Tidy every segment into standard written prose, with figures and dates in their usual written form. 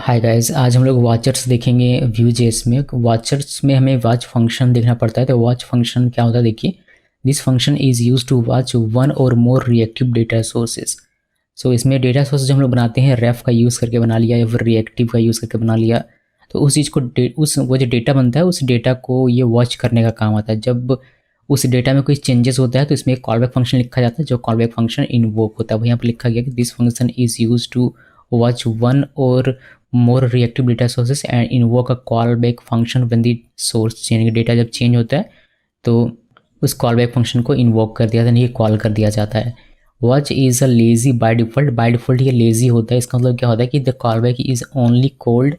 Hi guys, आज हम लोग वॉचर्स देखेंगे Vue.js में। वॉचर्स में हमें वॉच फंक्शन देखना पड़ता है। तो वॉच फंक्शन क्या होता है, देखिए। This function is use to watch one और more reactive data sources. So इसमें डेटा सोर्स जो हम लोग बनाते हैं रेफ का यूज़ करके बना लिया या फिर रिएक्टिव का यूज़ करके बना लिया, तो उस चीज़ को वो जो डेटा बनता है उस डेटा को ये वॉच करने का काम आता है। जब उस डेटा में कोई चेंजेस होता है तो इसमें एक कॉलबैक फंक्शन लिखा जाता है, जो कॉलबैक फंक्शन इन्वोक होता है। वही यहाँ पर लिखा गया कि this function is use to watch one और more reactive data sources and invoke a callback function when the source change. Data जब चेंज होता है तो उस कॉल बैक फंक्शन को इन्वोक कर दिया जाता है, ये कॉल कर दिया जाता है। Watch is a lazy by default ये लेजी होता है। इसका मतलब क्या होता है कि the call back is only called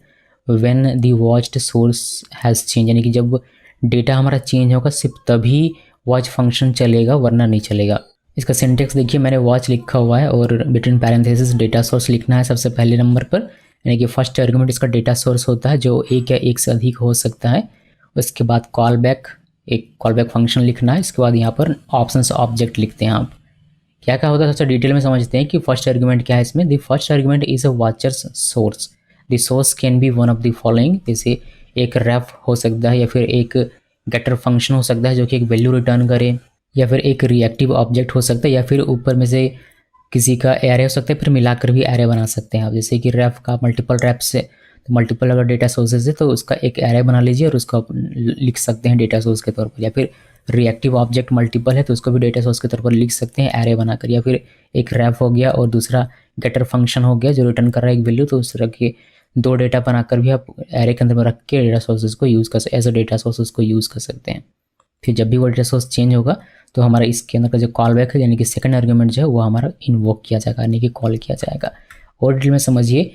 when the watched source has change, यानी कि जब डेटा हमारा चेंज होगा सिर्फ तभी वॉच फंक्शन चलेगा, वरना नहीं चलेगा। इसका सिंटेक्स देखिए, मैंने वॉच लिखा हुआ है और बिटवीन पैरेंथेसिस डेटा सोर्स लिखना है सबसे पहले नंबर पर, यानी कि फर्स्ट आर्गुमेंट इसका डेटा सोर्स होता है जो एक या एक से अधिक हो सकता है। उसके बाद कॉल बैक, एक कॉल बैक फंक्शन लिखना है। इसके बाद यहाँ पर ऑप्शंस ऑब्जेक्ट लिखते हैं। आप क्या क्या होता है सबसे डिटेल में समझते हैं कि फर्स्ट आर्गुमेंट क्या है इसमें। The first argument is a watchers source. The source can be one of the following, जैसे एक रेफ हो सकता है या फिर एक गेटर फंक्शन हो सकता है जो कि एक वैल्यू रिटर्न करे, या फिर एक रिएक्टिव ऑब्जेक्ट हो सकता है, या फिर ऊपर में से किसी का एरे हो सकता है, फिर मिलाकर भी एरे बना सकते हैं आप। जैसे कि रेफ का मल्टीपल रेफ से, तो मल्टीपल अगर डेटा सोर्सेज है तो उसका एक एरे बना लीजिए और उसको लिख सकते हैं डेटा सोर्स के तौर पर। या फिर रिएक्टिव ऑब्जेक्ट मल्टीपल है तो उसको भी डेटा सोर्स के तौर पर लिख सकते हैं एरे बनाकर। या फिर एक रेफ हो गया और दूसरा गेटर फंक्शन हो गया जो रिटर्न कर रहा है एक वैल्यू, तो उस तरह के दो डेटा बनाकर भी आप एरे के अंदर में रख के डेटा सोर्सेज को यूज़ कर एज अ डेटा सोर्सेज को यूज़ कर सकते हैं। फिर जब भी वो डेटा सोर्स चेंज होगा तो हमारा इसके अंदर का जो कॉल बैक है, यानी कि सेकंड आर्गुमेंट जो है वो हमारा इन्वोक किया जाएगा, यानी कि कॉल किया जाएगा। और डिटेल में समझिए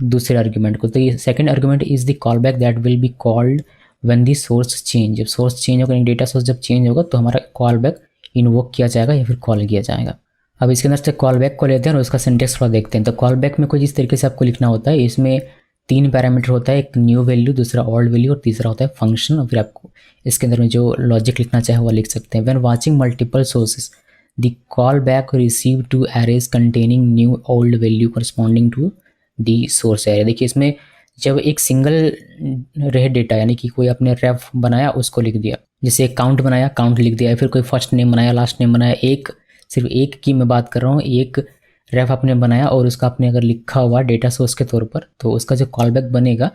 दूसरे आर्गुमेंट को। तो ये second argument is the call back that will be called when the source change. जब सोर्स चेंज होगा, डेटा सोर्स जब चेंज होगा तो हमारा कॉल बैक इन्वोक किया जाएगा या फिर कॉल किया जाएगा। अब इसके अंदर से कॉल बैक को लेते हैं और उसका सिंटेक्स थोड़ा देखते हैं। तो कॉल बैक में कुछ इस तरीके से आपको लिखना होता है। इसमें तीन पैरामीटर होता है, एक न्यू वैल्यू, दूसरा ओल्ड वैल्यू और तीसरा होता है फंक्शन। और फिर आपको इसके अंदर में जो लॉजिक लिखना चाहे वो लिख सकते हैं। When watching multiple sources the call back receive two arrays containing new old value corresponding to the source array. देखिए इसमें जब एक सिंगल रहे डेटा, यानी कि कोई आपने रेफ बनाया उसको लिख दिया, जैसे एक काउंट बनाया काउंट लिख दिया, या फिर कोई फर्स्ट नेम बनाया लास्ट नेम बनाया, एक सिर्फ एक की मैं बात कर रहा हूँ, एक रेफ आपने बनाया और उसका आपने अगर लिखा हुआ डेटा सोर्स के तौर पर, तो उसका जो कॉल बैक बनेगा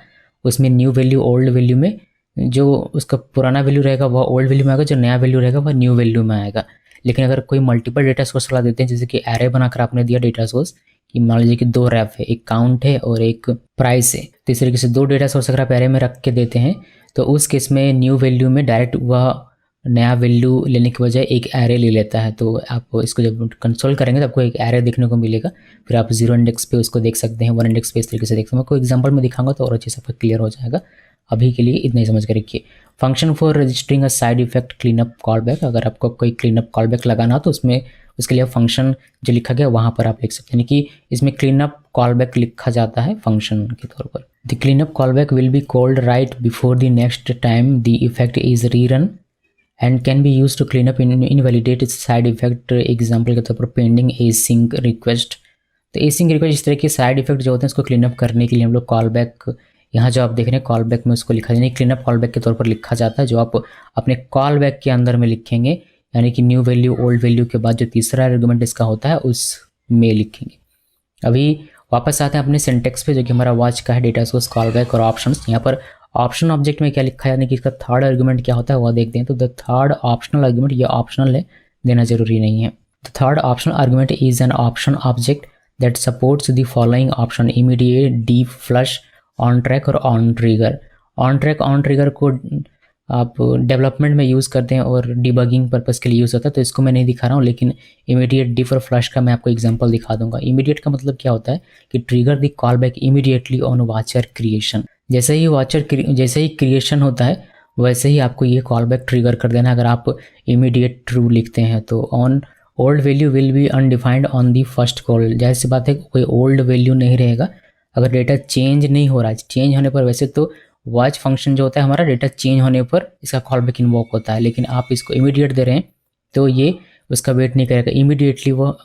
उसमें न्यू वैल्यू ओल्ड वैल्यू में जो उसका पुराना वैल्यू रहेगा वह ओल्ड वैल्यू में आएगा, जो नया वैल्यू रहेगा वह न्यू वैल्यू में आएगा। लेकिन अगर कोई मल्टीपल डेटा सोर्स वाला देते हैं, जैसे कि एरे बनाकर आपने दिया डेटा सोर्स कि मान लीजिए कि दो रेफ है, एक काउंट है और एक प्राइस है, तो इस तरीके से दो डेटा सोर्स अगर आप एरे में रख के देते हैं तो उस केस में न्यू वैल्यू में डायरेक्ट वह नया वैल्यू लेने के बजाय एक एरे ले लेता है। तो आप इसको जब कंसोल करेंगे तो आपको एक एरे देखने को मिलेगा। फिर आप 0 इंडेक्स पे उसको देख सकते हैं, 1 इंडेक्स पे इस तरीके से देख सकते हैं। मैं कोई एग्जांपल में दिखाऊंगा तो और अच्छे से आपको क्लियर हो जाएगा। अभी के लिए इतना ही समझ कर रखिए। Function for registering a side effect cleanup call back, अगर आपको कोई क्लीनअप कॉल बैक लगाना हो तो उसमें उसके लिए फंक्शन जो लिखा गया वहाँ पर आप लिख सकते हैं, यानी कि इसमें क्लीनअप कॉल बैक लिखा जाता है फंक्शन के तौर पर। The cleanup call back will be called right before the next time the effect is rerun and can be use to clean up invalidate side effect. Example के तौर पर pending async request. तो async request इस तरह के side effect जो होते हैं उसको क्लीन अप करने के लिए हम लोग कॉल बैक, यहाँ जो आप देख रहे हैं कॉल बैक में उसको लिखा, यानी क्लीनअप कॉल बैक के तौर पर लिखा जाता है, जो आप अपने कॉल बैक के अंदर में लिखेंगे, यानी कि न्यू वैल्यू ओल्ड वैल्यू के बाद जो तीसरा आर्गुमेंट इसका होता है उसमें लिखेंगे। अभी वापस आते हैं अपने सिंटेक्स पे, जो कि हमारा वॉच का है, डेटा सोर्स, कॉल बैक और ऑप्शंस। यहाँ पर ऑप्शन ऑब्जेक्ट में क्या लिखा है, यानी कि इसका थर्ड आर्गुमेंट क्या होता है वह देखते हैं। तो द थर्ड ऑप्शनल आर्गुमेंट, ये ऑप्शनल है, देना जरूरी नहीं है। The third optional argument is an option object that supports the following option: immediate, deep flush, on track और ऑन ट्रिगर। ऑन ट्रैक को आप डेवलपमेंट में यूज़ करते हैं और डिबगिंग पर्पस के लिए यूज़ होता है, तो इसको मैं नहीं दिखा रहा हूँ, लेकिन इमीडिएट, डीप और फ्लश का मैं आपको एग्जांपल दिखा दूंगा। इमीडिएट का मतलब क्या होता है कि trigger the call back immediately on watcher creation. जैसे ही क्रिएशन होता है वैसे ही आपको ये कॉल बैक ट्रिगर कर देना। अगर आप इमीडिएट ट्रू लिखते हैं तो on old value will be undefined on the first call. जाहिर सी बात है कोई ओल्ड वैल्यू नहीं रहेगा अगर डेटा चेंज नहीं हो रहा है। चेंज होने पर वैसे तो वॉच फंक्शन जो होता है हमारा, डेटा चेंज होने पर इसका कॉल बैक इन्वोक होता है, लेकिन आप इसको इमीडिएट दे रहे हैं तो ये उसका वेट नहीं करेगा, इमीडिएटली वो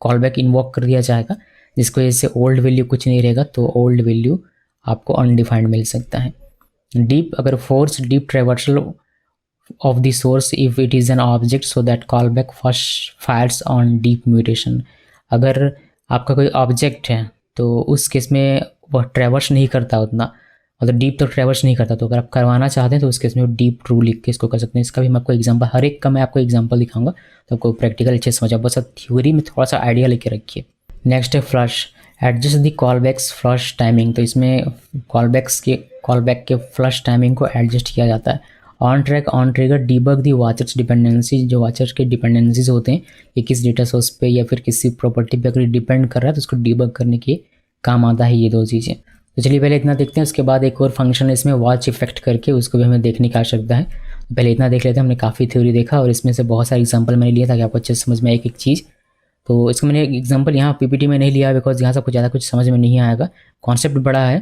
कॉल बैक इन्वोक कर दिया जाएगा, जिसको वजह से ओल्ड वैल्यू कुछ नहीं रहेगा तो ओल्ड वैल्यू आपको अनडिफाइंड मिल सकता है। डीप, अगर force deep traversal of the source if it is an object so that call back first fires on deep mutation. अगर आपका कोई ऑब्जेक्ट है तो उस केस में वह ट्रेवर्स नहीं करता उतना, मतलब डीप तक ट्रेवर्स नहीं करता, तो अगर आप करवाना चाहते हैं तो उस केस में डीप ट्रू लिख के इसको कर सकते हैं। इसका भी मैं आपको एग्जांपल, हर एक का मैं आपको एग्जांपल दिखाऊंगा तो आपको प्रैक्टिकल अच्छे से समझ आए, बस थ्योरी में थोड़ा सा आइडिया लेके रखिए। नेक्स्ट है flush, adjust the callbacks flush timing. तो इसमें कॉलबैक के फ्लश टाइमिंग को एडजस्ट किया जाता है। On track on trigger debug the watchers dependency, जो वाचर्स के डिपेंडेंसीज होते हैं कि किस डेटा सोर्स पे या फिर किसी प्रॉपर्टी पे अगर डिपेंड कर रहा है तो उसको डीबग करने के काम आता है ये दो चीज़ें। तो चलिए पहले इतना देखते हैं, उसके बाद एक और फंक्शन है इसमें वॉच इफेक्ट करके, उसको भी हमें देखने की आवश्यकता है। तो पहले इतना देख लेते हैं, हमने काफ़ी थ्योरी देखा और इसमें से बहुत सारे एग्जांपल मैंने लिया ताकि आपको अच्छे से समझ में एक एक चीज़। तो इसको मैंने एग्जांपल यहाँ पीपीटी में नहीं लिया बिकॉज यहाँ से कुछ ज़्यादा कुछ समझ में नहीं आएगा। कॉन्सेप्ट बड़ा है,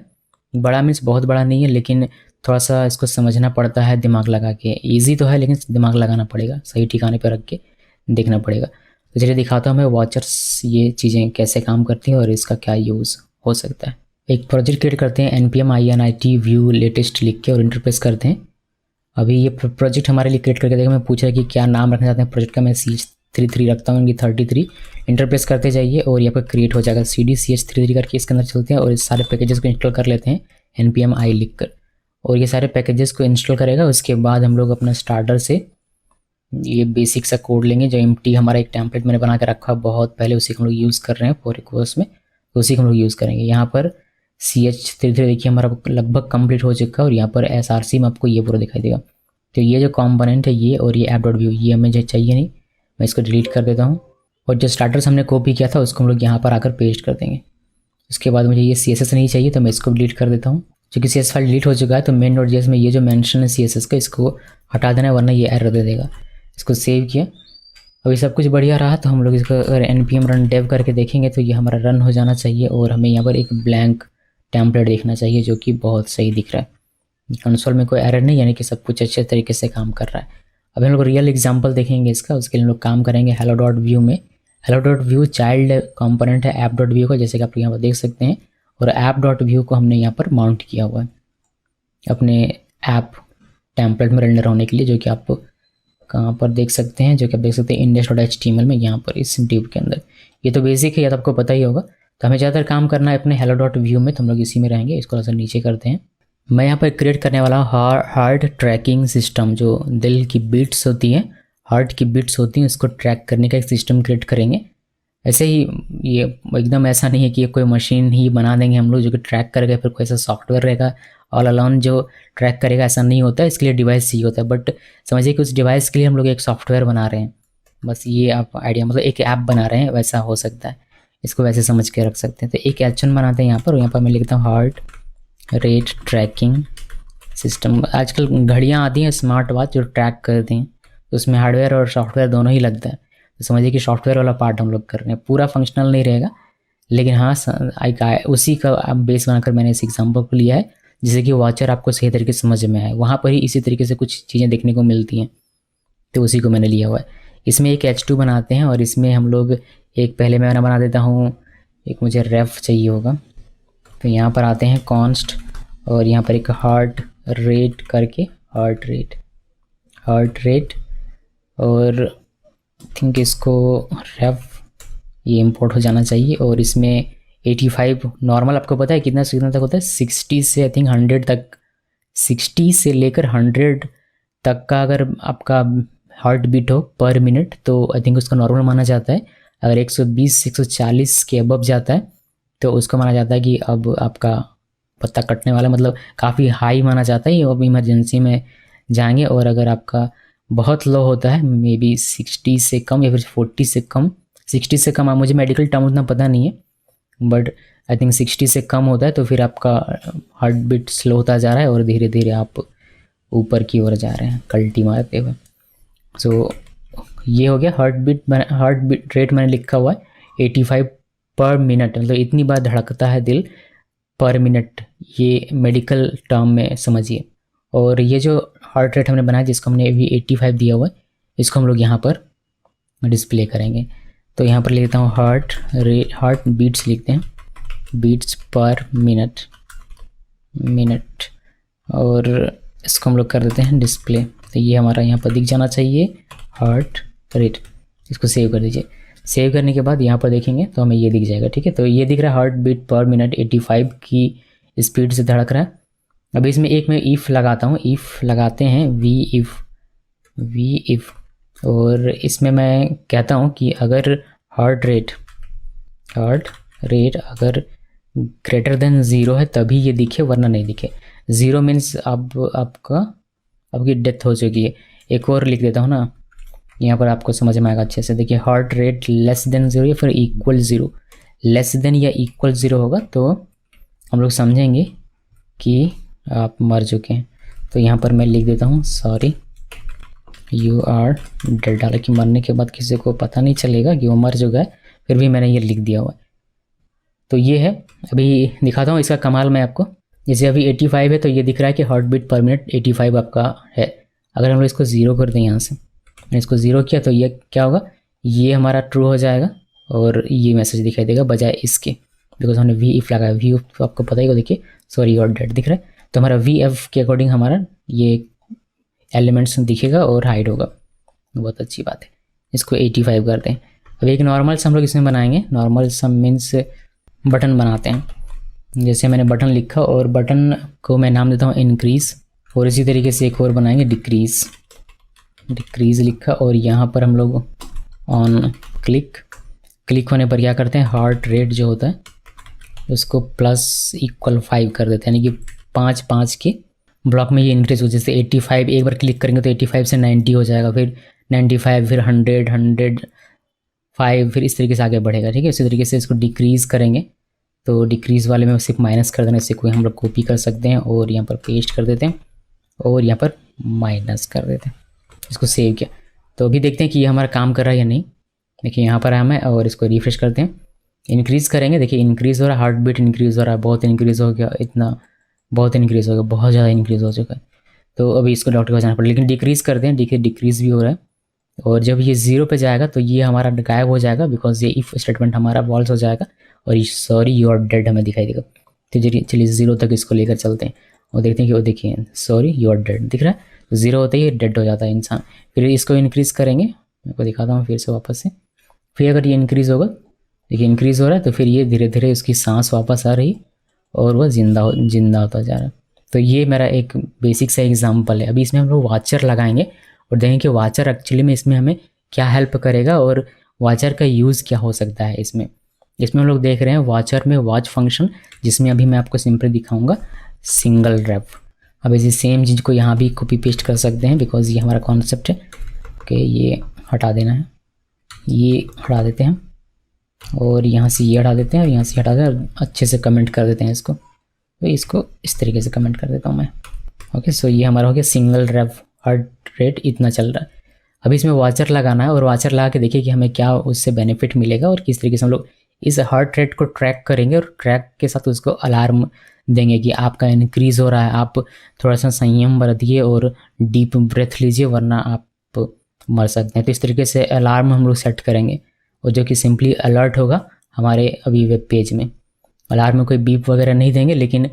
बड़ा मीन्स बहुत बड़ा नहीं है, लेकिन थोड़ा सा इसको समझना पड़ता है दिमाग लगा के। ईजी तो है लेकिन दिमाग लगाना पड़ेगा, सही ठिकाने पर रख के देखना पड़ेगा। तो चलिए दिखाता हूँ मैं वॉचर्स ये चीज़ें कैसे काम करती हैं और इसका क्या यूज़ हो सकता है। एक प्रोजेक्ट क्रिएट करते हैं npm init व्यू लेटेस्ट लिख के और इंटरप्रेस करते हैं। अभी ये प्रोजेक्ट हमारे लिए क्रिएट करके देखो, मैं पूछ रहा है कि क्या नाम रखना चाहते हैं प्रोजेक्ट का, मैं ch33 रखता हूँ, इनकी 33 इंटरप्रेस करते जाइए और यहाँ पर क्रिएट हो जाएगा। cd ch33 करके इसके अंदर चलते हैं और इस सारे पैकेजेस को इंस्टॉल कर लेते हैं npm i लिख कर, और ये सारे पैकेजेस को इंस्टॉल करेगा। उसके बाद हम लोग अपना स्टार्टर से ये बेसिक सा कोड लेंगे, जो एम्प्टी हमारा एक टेम्पलेट मैंने बना के रखा बहुत पहले, उसी को हम लोग यूज़ कर रहे हैं पूरे कोर्स में, तो उसी को हम लोग यूज़ करेंगे। यहाँ पर ch33 देखिए हमारा लगभग कंप्लीट हो चुका है और यहाँ पर src में आपको ये पूरा दिखाई देगा। तो ये जो कंपोनेंट है ये और ये app.view ये हमें जो चाहिए नहीं, मैं इसको डिलीट कर देता हूँ और जो स्टार्टर्स हमने कॉपी किया था उसको हम लोग यहाँ पर आकर पेस्ट कर देंगे। उसके बाद मुझे ये CSS नहीं चाहिए तो मैं इसको डिलीट कर देता हूँ, क्योंकि CSS फाइल डिलीट हो चुका है। तो main.js में ये जो मेंशन है CSS का इसको हटा देना है वरना ये एरर दे देगा। इसको सेव किया, अभी सब कुछ बढ़िया रहा तो हम लोग इसको अगर npm रन dev करके देखेंगे तो ये हमारा रन हो जाना चाहिए और हमें यहाँ पर एक ब्लैंक टेम्पलेट देखना चाहिए जो कि बहुत सही दिख रहा है। कंसोल में कोई एरर नहीं, यानी कि सब कुछ अच्छे तरीके से काम कर रहा है। अब हम लोग रियल एग्जांपल देखेंगे इसका, उसके लिए हम लोग काम करेंगे hello.view में। hello.view चाइल्ड कंपोनेंट है app.view का, जैसे कि आप यहाँ पर देख सकते हैं, और app.view को हमने यहाँ पर माउंट किया हुआ है अपने ऐप टेम्पलेट में रेंडर होने के लिए, जो कि आप कहाँ पर देख सकते हैं, जो कि आप देख सकते हैं index.html में, यहाँ पर इस div के अंदर। ये तो बेसिक है, या तो आपको पता ही होगा। तो हमें ज़्यादातर काम करना है अपने hello.view में, तो हम लोग इसी में रहेंगे। इसको थोड़ा सा नीचे करते हैं। मैं यहाँ पर क्रिएट करने वाला हार्ट ट्रैकिंग सिस्टम, जो दिल की बीट्स होती हैं, हार्ट की बीट्स होती हैं, उसको ट्रैक करने का एक सिस्टम क्रिएट करेंगे। ऐसे ही ये एकदम ऐसा नहीं है कि ये कोई मशीन ही बना देंगे हम लोग जो कि ट्रैक करेगा, फिर कोई ऐसा सॉफ्टवेयर रहेगा ऑल अलोन जो ट्रैक करेगा, ऐसा नहीं होता है। इसके लिए डिवाइस चाहिए होता है, बट समझिए कि उस डिवाइस के लिए हम लोग एक सॉफ्टवेयर बना रहे हैं, बस ये आप आइडिया, मतलब एक ऐप बना रहे हैं, वैसा हो सकता है। इसको वैसे समझ के रख सकते हैं। तो एक एक्शन बनाते हैं यहाँ पर, और यहाँ पर मैं लिखता हूँ हार्ट रेट ट्रैकिंग सिस्टम। आजकल घड़ियाँ आती हैं स्मार्ट वॉच जो ट्रैक करती हैं, तो उसमें हार्डवेयर और सॉफ्टवेयर दोनों ही लगता है। तो समझिए कि सॉफ्टवेयर वाला पार्ट हम लोग कर रहे हैं, पूरा फंक्शनल नहीं रहेगा, लेकिन हाँ उसी का बेस बनाकर मैंने इस एग्जाम्पल को लिया है, जिससे कि वॉचर आपको सही तरीके से समझ में आए। वहाँ पर ही इसी तरीके से कुछ चीज़ें देखने को मिलती हैं, तो उसी को मैंने लिया हुआ है। इसमें एक h2 बनाते हैं और इसमें हम लोग एक, पहले मैं बना देता हूँ, एक मुझे रेफ चाहिए होगा, तो यहाँ पर आते हैं कॉन्स्ट और यहाँ पर एक हार्ट रेट करके, हार्ट रेट और थिंक इसको रेफ ये इंपोर्ट हो जाना चाहिए। और इसमें 85 नॉर्मल आपको पता है कितना तक होता है, 60 से आई थिंक 100 तक, 60 से लेकर 100 तक का अगर आपका हार्ट बीट हो पर मिनट तो आई थिंक उसका नॉर्मल माना जाता है। अगर 120 से 140 के अबव जाता है तो उसको माना जाता है कि अब आपका पत्ता कटने वाला, मतलब काफ़ी हाई माना जाता है, ये अब इमरजेंसी में जाएंगे। और अगर आपका बहुत लो होता है, मे बी 60 से कम या फिर 40 से कम, 60 से कम, मुझे मेडिकल टर्म उतना पता नहीं है, बट आई थिंक 60 से कम होता है तो फिर आपका हार्ट बीट स्लो होता जा रहा है और धीरे धीरे आप ऊपर की ओर जा रहे हैं कल्टी मारते हुए। सो ये हो गया हार्ट बीट रेट मैंने लिखा हुआ है 85 पर मिनट, मतलब इतनी बार धड़कता है दिल पर मिनट, ये मेडिकल टर्म में समझिए। और ये जो हार्ट रेट हमने बनाया जिसको हमने अभी 85 दिया हुआ है, इसको हम लोग यहाँ पर डिस्प्ले करेंगे। तो यहाँ पर लिख देता हूँ हार्ट बीट्स लिखते हैं, बीट्स पर मिनट, मिनट, और इसको हम लोग कर देते हैं डिस्प्ले। तो ये हमारा यहाँ पर दिख जाना चाहिए हार्ट रेट। इसको सेव कर दीजिए। सेव करने के बाद यहाँ पर देखेंगे तो हमें ये दिख जाएगा, ठीक है। तो ये दिख रहा है हार्ट बीट पर मिनट 85 की स्पीड से धड़क रहा है। अभी इसमें एक मैं इफ़ लगाता हूँ, इफ़ लगाते हैं वी इफ़, और इसमें मैं कहता हूँ कि अगर हार्ट रेट अगर ग्रेटर देन 0 है तभी ये दिखे, वरना नहीं दिखे। 0 मीन्स अब आपकी डेथ हो चुकी है। एक और लिख देता हूँ ना, यहाँ पर आपको समझ में आएगा अच्छे से। देखिए हार्ट रेट लेस देन 0 या फिर इक्वल 0, लेस देन या इक्वल 0 होगा तो हम लोग समझेंगे कि आप मर चुके हैं। तो यहाँ पर मैं लिख देता हूँ सॉरी यू आर डेड। हालांकि मरने के बाद किसी को पता नहीं चलेगा कि वो मर चुका है, फिर भी मैंने ये लिख दिया हुआ है। तो ये है। अभी दिखाता हूँ इसका कमाल मैं आपको। जैसे अभी 85 है तो ये दिख रहा है कि हार्ट बीट पर मिनट 85 आपका है। अगर हम लोग इसको 0 कर दें, यहाँ से मैंने इसको 0 किया तो ये क्या होगा, ये हमारा ट्रू हो जाएगा और ये मैसेज दिखाई देगा बजाय इसके, बिकॉज हमने वी इफ लगाया। वी इफ आपको पता ही होगा, देखिए सॉरी यू आर डेड दिख रहा है। तो हमारा वी एफ के अकॉर्डिंग हमारा ये एलिमेंट्स दिखेगा और हाइड होगा। बहुत अच्छी बात है। इसको 85 करते हैं। अब एक नॉर्मल सम हम लोग इसमें बनाएंगे। नॉर्मल सम मीन्स बटन बनाते हैं। जैसे मैंने बटन लिखा और बटन को मैं नाम देता हूँ इंक्रीज़, और इसी तरीके से एक और बनाएंगे डिक्रीज़ लिखा, और यहाँ पर हम लोग ऑन क्लिक होने पर क्या करते हैं, हार्ट रेट जो होता है उसको +=5 कर देते हैं, यानी कि 5 के ब्लॉक में ये इंक्रीज हो। जैसे 85 एक बार क्लिक करेंगे तो 85 से 90 हो जाएगा, फिर 95, फिर 100, 105, फिर इस तरीके से आगे बढ़ेगा, ठीक है। इसी तरीके से इसको डिक्रीज़ करेंगे तो डिक्रीज़ वाले में सिर्फ माइनस कर देना, इससे कोई हम लोग कॉपी कर सकते हैं और यहाँ पर पेस्ट कर देते हैं और यहाँ पर माइनस कर देते हैं। इसको सेव किया तो अभी देखते हैं कि ये हमारा काम कर रहा है या नहीं। देखिए यहाँ पर आया और इसको रिफ्रेश करते हैं। इंक्रीज़ करेंगे, देखिए इंक्रीज़ हो रहा है, हार्ट बीट इंक्रीज़ हो रहा है, बहुत इंक्रीज़ हो गया, इतना बहुत इंक्रीज़ हो गया, बहुत ज़्यादा इंक्रीज़ हो चुका है। तो अभी इसको डॉक्टर के पास जाना पड़ेगा। लेकिन डिक्रीज़ करते हैं, देखिए डिक्रीज़ भी हो रहा है, और जब ये 0 पे जाएगा तो ये हमारा गायब हो जाएगा, बिकॉज ये इफ़ स्टेटमेंट हमारा फॉल्स हो जाएगा और ये सॉरी यू आर डेड हमें दिखाई देगा। तो चलिए 0 तक इसको लेकर चलते हैं और देखते हैं कि वो देखिए सॉरी यू आर डेड दिख रहा है। तो 0 होते ही डेड हो जाता है इंसान। फिर इसको इंक्रीज़ करेंगे, मैं को दिखाता हूँ फिर से वापस से। फिर अगर ये इंक्रीज़ होगा, देखिए इंक्रीज़ हो रहा है, तो फिर ये धीरे धीरे उसकी सांस वापस आ रही और वह जिंदा होता जा रहा है। तो ये मेरा एक बेसिक सा एग्जाम्पल है। अभी इसमें हम लोग वाचर लगाएंगे और देखेंगे कि वाचर एक्चुअली में इसमें हमें क्या हेल्प करेगा और वाचर का यूज़ क्या हो सकता है। इसमें हम लोग देख रहे हैं वाचर में वॉच फंक्शन, जिसमें अभी मैं आपको सिंपली दिखाऊंगा सिंगल रैप। अब इसी सेम चीज़ को यहाँ भी कॉपी पेस्ट कर सकते हैं, बिकॉज ये हमारा कॉन्सेप्ट है। ओके, ये हटा देना है, ये हटा देते हैं और यहाँ से ये हटा देते हैं और यहाँ से हटा दें और अच्छे से कमेंट कर देते हैं इसको। तो इसको इस तरीके से कमेंट कर देता हूँ मैं। ओके, सो ये हमारा हो गया सिंगल रैप, हार्ट रेट इतना चल रहा है। अभी इसमें वाचर लगाना है और वाचर लगा के देखिए कि हमें क्या उससे बेनिफिट मिलेगा और किस तरीके से हम लोग इस हार्ट रेट को ट्रैक करेंगे और ट्रैक के साथ उसको अलार्म देंगे कि आपका इंक्रीज़ हो रहा है, आप थोड़ा सा संयम बरतिए और डीप ब्रेथ लीजिए, वरना आप मर सकते हैं। तो इस तरीके से अलार्म हम लोग सेट करेंगे और जो कि सिंपली अलर्ट होगा हमारे अभी वेब पेज में। अलार्म में कोई बीप वगैरह नहीं देंगे, लेकिन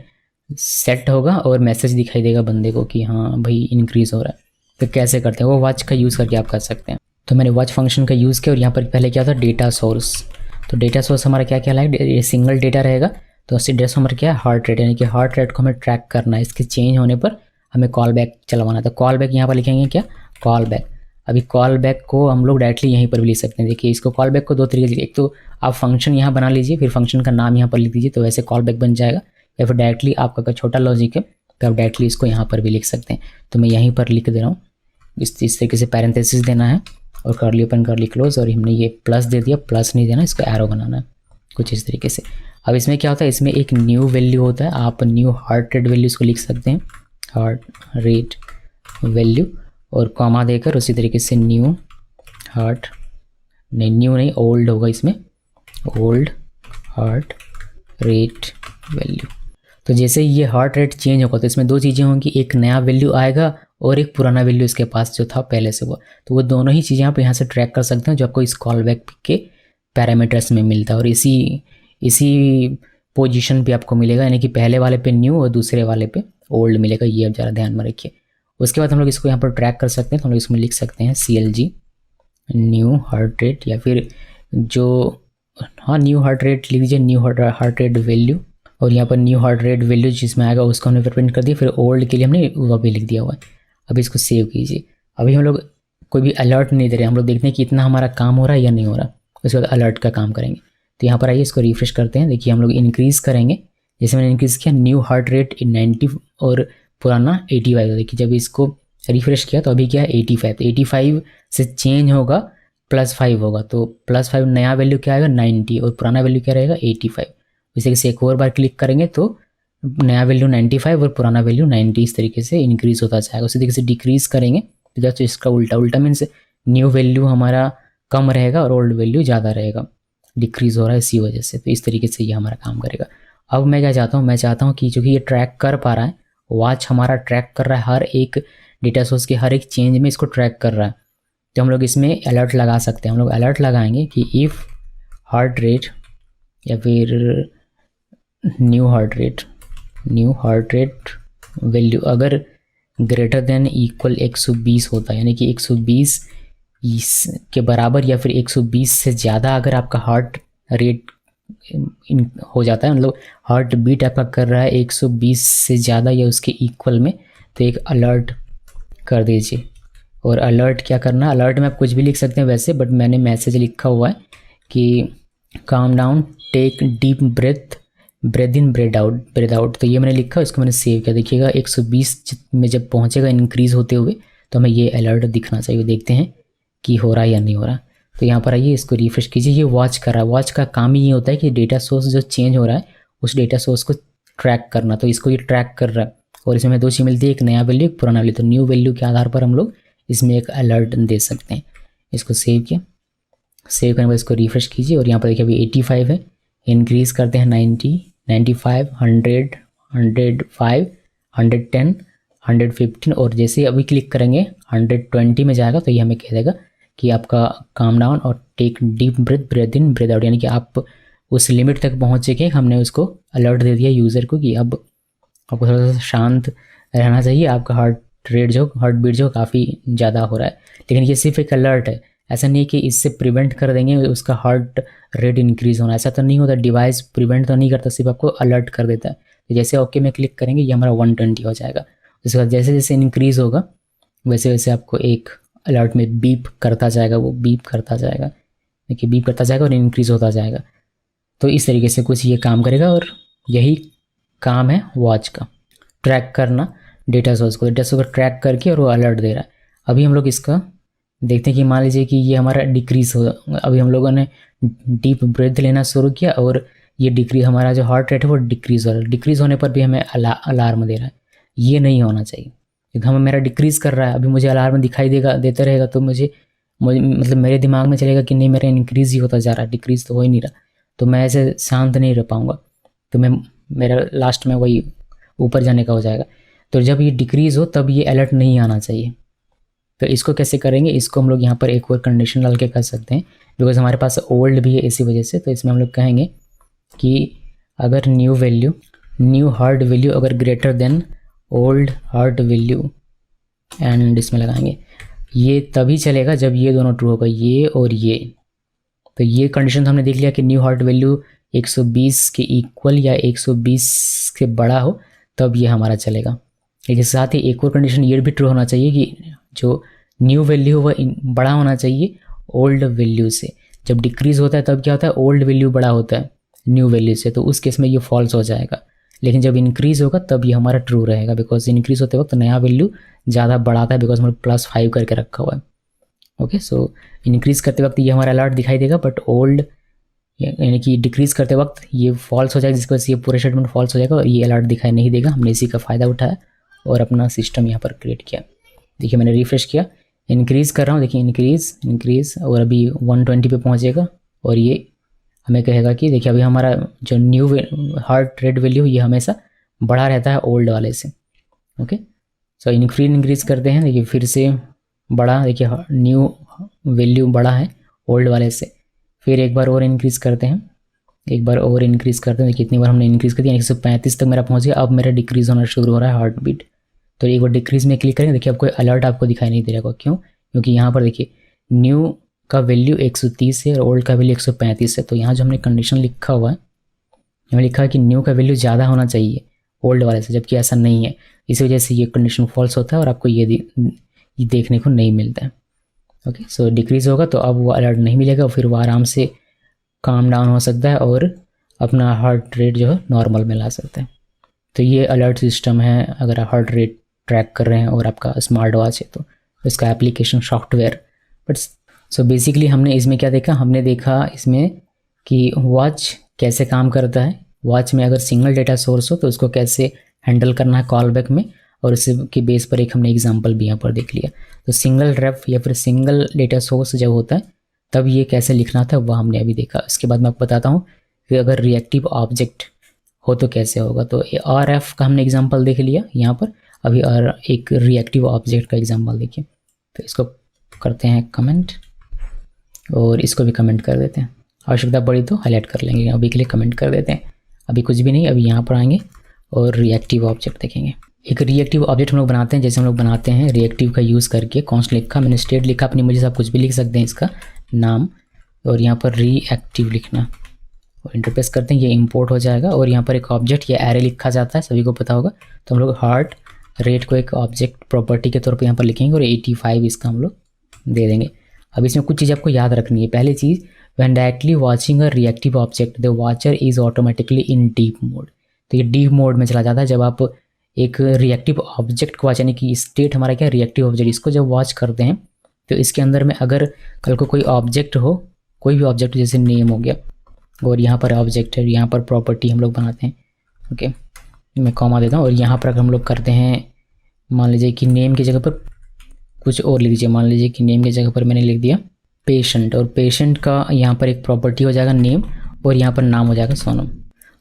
सेट होगा और मैसेज दिखाई देगा बंदे को कि हाँ भाई इंक्रीज़ हो रहा है। तो कैसे करते हैं, वो वॉच का यूज़ करके आप कर सकते हैं। तो मैंने वॉच फंक्शन का यूज़ किया और यहाँ पर पहले क्या था, डेटा सोर्स। तो डेटा सोर्स हमारा क्या क्या है, ये सिंगल डेटा रहेगा। तो उससे डेटा हमारा क्या है, हार्ट रेट, यानी कि हार्ट रेट को हमें ट्रैक करना है। इसके चेंज होने पर हमें कॉल बैक चलवाना। तो कॉल बैक यहाँ पर लिखेंगे क्या, कॉल बैक। अभी कॉल बैक को हम लोग डायरेक्टली यहीं पर भी लिख सकते हैं। देखिए इसको कॉल बैक को दो तरीके से, एक तो आप फंक्शन यहाँ बना लीजिए, फिर फंक्शन का नाम यहाँ पर लिख दीजिए, तो वैसे कॉल बैक बन जाएगा। या फिर डायरेक्टली आपका अगर छोटा लॉजिक है तो आप डायरेक्टली इसको यहाँ पर भी लिख सकते हैं। तो मैं यहीं पर लिख दे रहा हूँ, इस तरीके से पैरेंथेसिस देना है और कर्ली ओपन कर्ली क्लोज, और हमने ये प्लस दे दिया, प्लस नहीं देना, इसको एरो बनाना है कुछ इस तरीके से। अब इसमें क्या होता है, इसमें एक न्यू वैल्यू होता है, आप न्यू हार्ट रेट वैल्यू इसको लिख सकते हैं, हार्ट रेट वैल्यू, और कॉमा देकर उसी तरीके से न्यू हार्ट, नहीं न्यू नहीं ओल्ड होगा इसमें, ओल्ड हार्ट रेट वैल्यू। तो जैसे ये हार्ट रेट चेंज होगा तो इसमें दो चीज़ें होंगी, एक नया वैल्यू आएगा और एक पुराना वैल्यू इसके पास जो था पहले से वो, तो वो दोनों ही चीज़ें आप यहाँ से ट्रैक कर सकते हैं जो आपको इस कॉल बैक के पैरामीटर्स में मिलता है। और इसी पोजीशन पे आपको मिलेगा, यानी कि पहले वाले पे न्यू और दूसरे वाले पे ओल्ड मिलेगा, ये आप ज़रा ध्यान में रखिए। उसके बाद हम लोग इसको यहाँ पर ट्रैक कर सकते हैं, तो हम लोग इसमें लिख सकते हैं CLG न्यू हार्ट रेट, या फिर जो न्यू हार्ट रेट लिख दीजिए, न्यू हार्ट रेट वैल्यू, और यहाँ पर न्यू हार्ट रेट वैल्यू जिसमें आएगा उसको हमने प्रिंट कर दिया। फिर ओल्ड के लिए हमने वो भी लिख दिया हुआ है। अब इसको सेव कीजिए। अभी हम लोग कोई भी अलर्ट नहीं दे रहे, हम लोग देखते हैं कि इतना हमारा काम हो रहा है या नहीं हो रहा। उसके बाद अलर्ट का काम करेंगे। तो यहाँ पर आइए इसको रिफ्रेश करते हैं। देखिए हम लोग इंक्रीज़ करेंगे, जैसे मैंने इंक्रीज़ किया न्यू हार्ट रेट 90 और पुराना 85। देखिए जब इसको रिफ्रेश किया तो अभी क्या है 85, तो 85 से चेंज होगा +5 होगा, तो +5 नया वैल्यू क्या आएगा 90 और पुराना वैल्यू क्या रहेगा 85। इसे से एक और बार क्लिक करेंगे तो नया वैल्यू 95 और पुराना वैल्यू 90 इस तरीके से इंक्रीज़ होता जाएगा। उसी तरीके से डिक्रीज़ करेंगे तो जस्ट इसका उल्टा मीन्स न्यू वैल्यू हमारा कम रहेगा और ओल्ड वैल्यू ज़्यादा रहेगा, डिक्रीज़ हो रहा है इसी वजह से। तो इस तरीके से ये हमारा काम करेगा। अब मैं क्या चाहता हूँ, मैं चाहता हूँ कि चूँकि ये ट्रैक कर पा रहा है, वॉच हमारा ट्रैक कर रहा है, हर एक डेटा सोर्स के हर एक चेंज में इसको ट्रैक कर रहा है, तो हम लोग इसमें अलर्ट लगा सकते हैं। हम लोग अलर्ट लगाएंगे कि इफ़ हार्ट रेट या फिर न्यू हार्ट रेट वैल्यू अगर ग्रेटर देन इक्वल 120 होता है, यानी कि 120 के बराबर या फिर 120 से ज़्यादा अगर आपका हार्ट रेट हो जाता है, मतलब हार्ट बीट आपका कर रहा है 120 से ज़्यादा या उसके इक्वल में, तो एक अलर्ट कर दीजिए। और अलर्ट क्या करना, अलर्ट में आप कुछ भी लिख सकते हैं वैसे, बट मैंने मैसेज लिखा हुआ है कि calm down, take deep breath in breath out, तो ये मैंने लिखा, इसको मैंने सेव किया। देखिएगा 120 में जब पहुंचेगा इंक्रीज़ होते हुए तो हमें ये अलर्ट दिखना चाहिए। देखते हैं कि हो रहा है या नहीं हो रहा। तो यहाँ पर आइए इसको रिफ्रेश कीजिए। ये वॉच कर रहा है, वॉच का काम ही ये होता है कि डेटा सोर्स जो चेंज हो रहा है उस डेटा सोर्स को ट्रैक करना, तो इसको ये ट्रैक कर रहा है। और इसमें हमें 2 चीज़ मिलती है, एक नया वैल्यू एक पुराना वैल्यू। तो न्यू वैल्यू के आधार पर हम लोग इसमें एक अलर्ट दे सकते हैं। इसको सेव किया, सेव करने के बाद इसको रिफ्रेश कीजिए और यहाँ पर देखिए अभी 85 है, इंक्रीज़ करते हैं 90, 95, 100, 105, 110, 115 और जैसे अभी क्लिक करेंगे 120 में जाएगा तो ये हमें कह देगा कि आपका काम डाउन और take deep breath in breath out, यानी कि आप उस लिमिट तक पहुँच चुके। हमने उसको अलर्ट दे दिया यूज़र को कि अब आपको थोड़ा सा शांत रहना चाहिए, आपका हार्ट बीट जो काफ़ी ज़्यादा हो रहा है। लेकिन ये सिर्फ एक अलर्ट है, ऐसा नहीं कि इससे प्रिवेंट कर देंगे उसका हार्ट रेट इंक्रीज़ होना, ऐसा तो नहीं होता। डिवाइस प्रिवेंट तो नहीं करता, सिर्फ आपको अलर्ट कर देता है। तो जैसे ओके में क्लिक करेंगे ये हमारा 120 हो जाएगा। उसके बाद जैसे जैसे इंक्रीज़ होगा वैसे वैसे आपको एक अलर्ट में बीप करता जाएगा, वो बीप करता जाएगा, देखिए बीप करता जाएगा और इंक्रीज़ होता जाएगा। तो इस तरीके से कुछ ये काम करेगा और यही काम है वॉच का, ट्रैक करना डेटा सोर्स को ट्रैक करके और वो अलर्ट दे रहा है। अभी हम लोग इसका देखते हैं कि मान लीजिए कि ये हमारा डिक्रीज़ हो, अभी हम लोगों ने डीप ब्रेथ लेना शुरू किया और ये डिक्रीज हमारा जो हार्ट रेट है वो डिक्रीज़ हो रहा है। डिक्रीज़ होने पर भी हमें अलार्म दे रहा है, ये नहीं होना चाहिए क्योंकि हमें मेरा डिक्रीज़ कर रहा है। अभी मुझे अलार्म दिखाई देता रहेगा तो मुझे मतलब मेरे दिमाग में चलेगा कि नहीं मेरा इंक्रीज़ ही होता जा रहा है, डिक्रीज़ तो हो ही नहीं रहा, तो मैं ऐसे शांत नहीं रह पाऊँगा, तो मेरा लास्ट में वही ऊपर जाने का हो जाएगा। तो जब ये डिक्रीज़ हो तब ये अलर्ट नहीं आना चाहिए। तो इसको कैसे करेंगे, इसको हम लोग यहाँ पर एक और कंडीशन डाल के कर सकते हैं, बिकॉज हमारे पास ओल्ड भी है इसी वजह से। तो इसमें हम लोग कहेंगे कि अगर न्यू हार्ट वैल्यू अगर greater than old heart value, and इसमें लगाएंगे ये तभी चलेगा जब ये दोनों ट्रू होगा, ये और ये। तो ये कंडीशन तो हमने देख लिया कि न्यू हार्ट वैल्यू 120 के इक्वल या 120 के बड़ा हो तब ये हमारा चलेगा। लेकिन साथ ही एक और कंडीशन ये भी ट्रू होना चाहिए कि जो न्यू वैल्यू वह बड़ा होना चाहिए ओल्ड वैल्यू से। जब डिक्रीज़ होता है तब क्या होता है, ओल्ड वैल्यू बड़ा होता है न्यू वैल्यू से, तो उस केस में ये फॉल्स हो जाएगा। लेकिन जब इंक्रीज़ होगा तब ये हमारा ट्रू रहेगा, बिकॉज इंक्रीज़ होते वक्त नया वैल्यू ज़्यादा बढ़ाता है, बिकॉज हमने +5 करके रखा हुआ है। ओके, सो इंक्रीज़ करते वक्त ये हमारा अलर्ट दिखाई देगा, बट ओल्ड यानी कि डिक्रीज़ करते वक्त ये फॉल्स हो जाएगा, जिसकी वजह से ये पूरे स्टेटमेंट फॉल्स हो जाएगा और ये अलर्ट दिखाई नहीं देगा। हमने इसी का फ़ायदा उठाया और अपना सिस्टम यहाँ पर क्रिएट किया। देखिए मैंने रिफ्रेश किया, इंक्रीज़ कर रहा हूँ, देखिए इंक्रीज़ और अभी 120 पे पहुँचेगा और ये हमें कहेगा कि देखिए अभी हमारा जो न्यू हार्ट रेट वैल्यू ये हमेशा बड़ा रहता है ओल्ड वाले से। ओके, सो इंक्रीज़ करते हैं, देखिए फिर से बड़ा, देखिए न्यू वैल्यू बड़ा है ओल्ड वाले से। फिर एक बार और इंक्रीज़ करते हैं, एक बार और इंक्रीज़ करते हैं, कितनी बार हमने इंक्रीज़ कर दिया, 135 तक मेरा पहुंच गया। अब मेरा डिक्रीज़ होना शुरू हो रहा है हार्ट बीट। तो एक बार डिक्रीज़ में क्लिक करेंगे, देखिए अब कोई अलर्ट आपको दिखाई नहीं दे रहा। क्यों? क्योंकि यहाँ पर देखिए न्यू का वैल्यू 130 है और ओल्ड का वैल्यू 135 है। तो यहाँ जो हमने कंडीशन लिखा हुआ है, यहाँ लिखा है कि न्यू का वैल्यू ज़्यादा होना चाहिए ओल्ड वाले से, जबकि ऐसा नहीं है। इसी वजह से ये कंडीशन फॉल्स होता है और आपको ये देखने को नहीं मिलता है। ओके, सो डिक्रीज़ होगा तो अब वो अलर्ट नहीं मिलेगा, फिर वो आराम से काम डाउन हो सकता है और अपना हार्ट रेट जो है नॉर्मल में ला सकता है। तो ये अलर्ट सिस्टम है अगर आप हार्ट रेट ट्रैक कर रहे हैं और आपका स्मार्ट वॉच है तो इसका application software. But so basically हमने इसमें क्या देखा, हमने देखा इसमें कि वॉच कैसे काम करता है। वॉच में अगर सिंगल डेटा सोर्स हो तो उसको कैसे हैंडल करना है कॉल बैक में, और इसी के बेस पर एक हमने एग्जांपल भी यहाँ पर देख लिया। तो सिंगल रेफ या फिर सिंगल डेटा सोर्स जब होता है तब ये कैसे लिखना था वह हमने अभी देखा। इसके बाद मैं आपको बताता हूँ कि अगर रिएक्टिव ऑब्जेक्ट हो तो कैसे होगा। तो आर एफ का हमने एग्जांपल देख लिया यहाँ पर, अभी और एक रिएक्टिव ऑब्जेक्ट का एग्जांपल देखिए। तो इसको करते हैं कमेंट और इसको भी कमेंट कर देते हैं, आवश्यकता पड़ी तो हाईलाइट कर लेंगे, अभी के लिए कमेंट कर देते हैं। अभी कुछ भी नहीं, अभी यहाँ पर आएंगे और रिएक्टिव ऑब्जेक्ट देखेंगे। एक रिएक्टिव ऑब्जेक्ट हम लोग बनाते हैं, जैसे हम लोग बनाते हैं रिएक्टिव का यूज़ करके। कॉन्स्ट लिखा मैंने, स्टेट लिखा, अपनी मर्जी से आप कुछ भी लिख सकते हैं इसका नाम, और यहाँ पर रिएक्टिव लिखना और इंटरप्रेस करते हैं, ये इंपोर्ट हो जाएगा। और यहाँ पर एक ऑब्जेक्ट या एरे लिखा जाता है, सभी को पता होगा। तो हम लोग हार्ट रेट को एक ऑब्जेक्ट प्रॉपर्टी के तौर पर यहाँ पर लिखेंगे और 85 इसका हम लोग दे देंगे। अब इसमें कुछ चीज़ आपको याद रखनी है। पहली चीज़, when directly watching a reactive object the watcher is automatically in deep mode. तो ये डीप मोड में चला जाता है जब आप एक रिएक्टिव ऑब्जेक्ट को वॉच, यानी कि स्टेट हमारा क्या रिएक्टिव ऑब्जेक्ट, इसको जब वॉच करते हैं तो इसके अंदर में अगर कल को कोई ऑब्जेक्ट हो, कोई भी ऑब्जेक्ट जैसे नेम हो गया और यहाँ पर ऑब्जेक्ट है, यहाँ पर प्रॉपर्टी हम लोग बनाते हैं। ओके, मैं कॉमा देता हूँ और यहाँ पर हम लोग करते हैं, मान लीजिए कि नेम की जगह पर कुछ और लिख दीजिए। मान लीजिए कि नेम की जगह पर मैंने लिख दिया पेशेंट, और पेशेंट का यहाँ पर एक प्रॉपर्टी हो जाएगा नेम और यहाँ पर नाम हो जाएगा सोनम।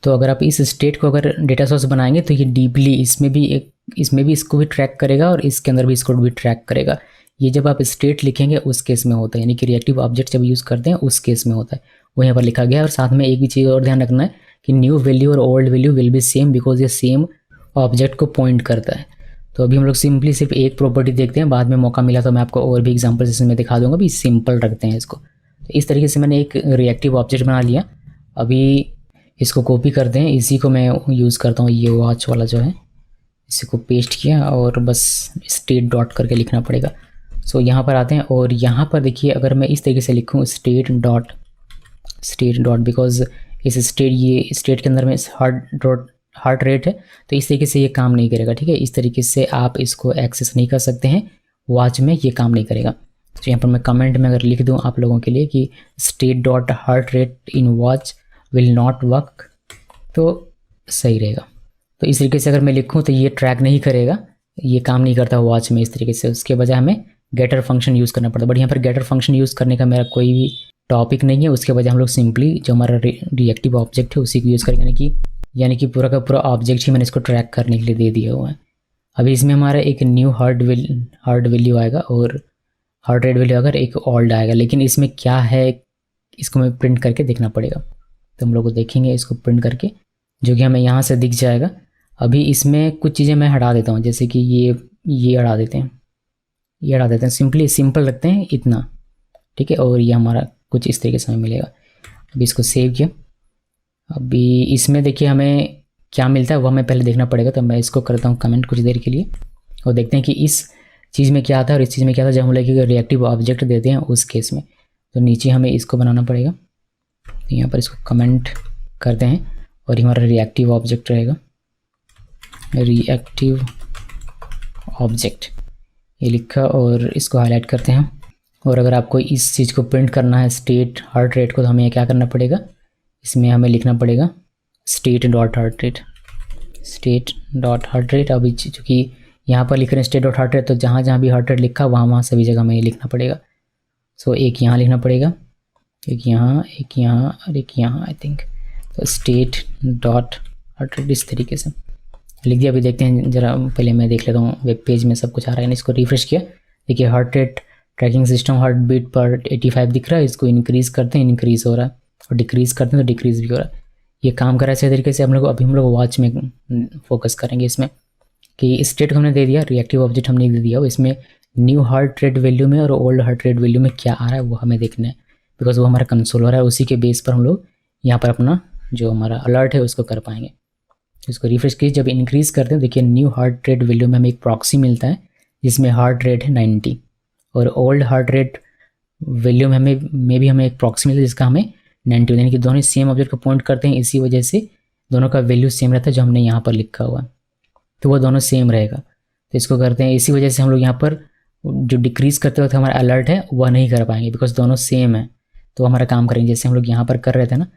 तो अगर आप इस स्टेट को अगर डेटा सोर्स बनाएंगे तो ये डीपली इसमें भी इसको भी ट्रैक करेगा और इसके अंदर भी इसको भी ट्रैक करेगा। ये जब आप स्टेट लिखेंगे उस केस में होता है, यानी कि रिएक्टिव ऑब्जेक्ट जब यूज़ करते हैं उस केस में होता है, वो यहाँ पर लिखा गया है। और साथ में एक भी चीज़ और ध्यान रखना है कि न्यू वैल्यू और old value will be same, because ये सेम ऑब्जेक्ट को पॉइंट करता है। तो अभी हम लोग सिंपली सिर्फ एक प्रॉपर्टी देखते हैं, बाद में मौका मिला तो मैं आपको और भी एग्जाम्पल इसमें दिखा दूंगा। भी सिंपल रखते हैं इसको। तो इस तरीके से मैंने एक रिएक्टिव ऑब्जेक्ट बना लिया। अभी इसको कॉपी करते हैं, इसी को मैं यूज़ करता हूँ, ये वॉच वाला जो है, इसी को पेस्ट किया और बस स्टेट डॉट करके लिखना पड़ेगा। सो यहाँ पर आते हैं और यहाँ पर देखिए अगर मैं इस तरीके से लिखूँ स्टेट डॉट, बिकॉज इस स्टेट, ये स्टेट के अंदर में हार्ट रेट है, तो इस तरीके से ये काम नहीं करेगा। ठीक है, इस तरीके से आप इसको एक्सेस नहीं कर सकते हैं, वॉच में ये काम नहीं करेगा। तो यहाँ पर मैं कमेंट में अगर लिख दूँ आप लोगों के लिए कि state dot heart rate in watch will not work, तो सही रहेगा। तो इस तरीके से अगर मैं लिखूँ तो ये ट्रैक नहीं करेगा, ये काम नहीं करता वॉच में इस तरीके से। उसके बजाय हमें गेटर फंक्शन यूज़ करना पड़ता है, बट यहाँ पर गेटर फंक्शन यूज़ करने का मेरा कोई भी टॉपिक नहीं है। उसके बजाय हम लोग सिंपली जो हमारा रिएक्टिव ऑब्जेक्ट है उसी को यूज़ करेंगे, यानी कि पूरा का पूरा ऑब्जेक्ट ही मैंने इसको ट्रैक करने के लिए दे दिया हुआ है। अभी इसमें हमारा एक न्यू हार्ट वैल्यू आएगा और हार्ट रेट वैल्यू अगर एक ओल्ड आएगा, लेकिन इसमें क्या है इसको हमें प्रिंट करके देखना पड़ेगा। तो हम लोग को देखेंगे इसको प्रिंट करके, जो कि हमें यहाँ से दिख जाएगा। अभी इसमें कुछ चीज़ें मैं हटा देता हूँ, जैसे कि ये हटा देते हैं, सिंपल रखते हैं इतना, ठीक है। और ये हमारा कुछ इस तरीके से हमें मिलेगा। अभी इसको सेव किया। अभी इसमें देखिए हमें क्या मिलता है वो हमें पहले देखना पड़ेगा। तो मैं इसको करता हूँ कमेंट कुछ देर के लिए और देखते हैं कि इस चीज़ में क्या आता है और इस चीज़ में क्या था जब हम लोग रिएक्टिव ऑब्जेक्ट देते हैं उस केस में। तो नीचे हमें इसको बनाना पड़ेगा, तो यहाँ पर इसको कमेंट करते हैं और हमारा रिएक्टिव ऑब्जेक्ट रहेगा, रिएक्टिव ऑब्जेक्ट ये लिखा और इसको हाईलाइट करते हैं। और अगर आपको इस चीज़ को प्रिंट करना है स्टेट हार्ट रेट को, तो हमें क्या करना पड़ेगा, इसमें हमें लिखना पड़ेगा स्टेट डॉट हार्ट रेट। अभी चूँकि यहाँ पर लिख रहे हैं स्टेट डॉट हार्ट रेट, तो जहाँ जहाँ भी हार्ट रेट लिखा वहाँ सभी जगह हमें लिखना पड़ेगा। सो एक यहाँ लिखना पड़ेगा, एक यहाँ और एक यहाँ आई थिंक। तो स्टेट डॉट हार्ट रेट इस तरीके से लिख दिया। अभी देखते हैं ज़रा, पहले मैं देख लेता हूँ वेब पेज में सब कुछ आ रहा है। इसको रिफ्रेश किया, देखिए heart rate tracking system heart beat पर 85 दिख रहा है। इसको इंक्रीज़ करते हैं, इंक्रीज़ हो रहा है, और डिक्रीज़ करते हैं तो डिक्रीज़ भी हो रहा है। ये काम कर रहा है इसी तरीके से। अभी हम लोग वॉच में फोकस करेंगे इसमें कि स्टेट हमने दे दिया, रिएक्टिव ऑब्जेक्ट हमने दे दिया, इसमें न्यू हार्ट रेट वैल्यू में और ओल्ड हार्ट रेट वैल्यू में क्या आ रहा है वो हमें देखना है, बिकॉज वो हमारा कंसोल हो रहा है। उसी के बेस पर हम लोग यहाँ पर अपना जो हमारा अलर्ट है उसको कर पाएंगे। इसको रिफ्रेश कीजिए। जब इंक्रीज़ करते हैं देखिए न्यू हार्ट रेट वैल्यू में हमें एक प्रॉक्सी मिलता है जिसमें हार्ट रेट है 90, और ओल्ड हार्ट रेट वैल्यू में हमें एक प्रॉक्सी मिलता है जिसका हमें 90, यानी कि दोनों सेम ऑब्जेक्ट को पॉइंट करते हैं, इसी वजह से दोनों का वैल्यू सेम रहता है जो हमने यहाँ पर लिखा हुआ है, तो वो दोनों सेम रहेगा। तो इसको करते हैं, इसी वजह से हम लोग यहाँ पर जो डिक्रीज़ करते वक्त हमारा अलर्ट है वह नहीं कर पाएंगे बिकॉज दोनों सेम है। तो हमारा काम करेंगे जैसे हम लोग यहाँ पर कर रहे थे ना,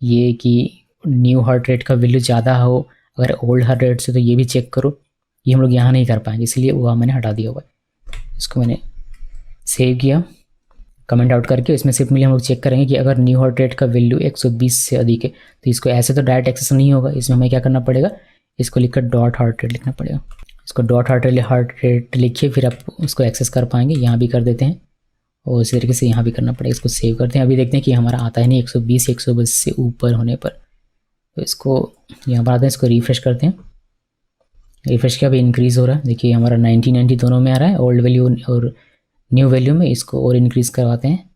ये कि न्यू हार्ट रेट का वैल्यू ज़्यादा हो अगर ओल्ड हार्ट रेट से, तो ये भी चेक करो, ये हम लोग यहाँ नहीं कर पाएंगे, इसलिए वो मैंने हटा दिया हुआ है। इसको मैंने सेव किया कमेंट आउट करके। इसमें सिंपली हम लोग चेक करेंगे कि अगर न्यू हार्ट रेट का वैल्यू 120 से अधिक है तो इसको ऐसे तो डायरेक्ट एक्सेस नहीं होगा, इसमें हमें क्या करना पड़ेगा, इसको लिखकर डॉट हार्ट रेट लिखना पड़ेगा। इसको डॉट हार्ट रेट लिखिए, फिर आप उसको एक्सेस कर पाएंगे। यहाँ भी कर देते हैं और इसी तरीके से यहाँ भी करना पड़ेगा। इसको सेव करते हैं। अभी देखते हैं कि हमारा आता है नहीं 120 120 से ऊपर होने पर, तो इसको यहाँ पर आते हैं, इसको रिफ्रेश करते हैं। रिफ्रेश किया, अभी इंक्रीज़ हो रहा है, देखिए हमारा 90 दोनों में आ रहा है, ओल्ड वैल्यू और न्यू वैल्यू में। इसको और इंक्रीज़ करवाते हैं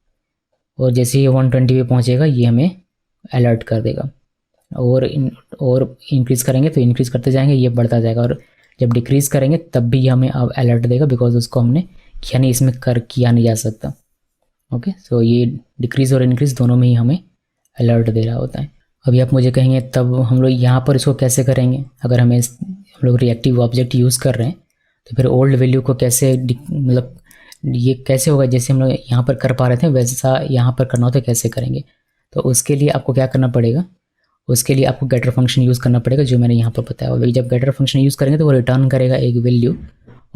और जैसे ये 120 पे पहुँचेगा ये हमें अलर्ट कर देगा, और इंक्रीज़ करेंगे तो इंक्रीज़ करते जाएंगे, ये बढ़ता जाएगा, और जब डिक्रीज़ करेंगे तब भी हमें अब अलर्ट देगा बिकॉज उसको हमने किया नहीं, इसमें किया नहीं जा सकता। ओके, सो ये डिक्रीज़ और इंक्रीज़ दोनों में ही हमें अलर्ट दे रहा होता है। अभी आप मुझे कहेंगे तब हम लोग यहाँ पर इसको कैसे करेंगे, अगर हम लोग रिएक्टिव ऑब्जेक्ट यूज़ कर रहे हैं तो फिर ओल्ड वैल्यू को कैसे मतलब ये कैसे होगा, जैसे हम लोग यहाँ पर कर पा रहे थे वैसा यहाँ पर करना हो तो कैसे करेंगे। तो उसके लिए आपको क्या करना पड़ेगा, उसके लिए आपको गेटर फंक्शन यूज़ करना पड़ेगा जो मैंने यहाँ पर बताया। और जब गेटर फंक्शन यूज़ करेंगे तो वो रिटर्न करेगा एक वैल्यू,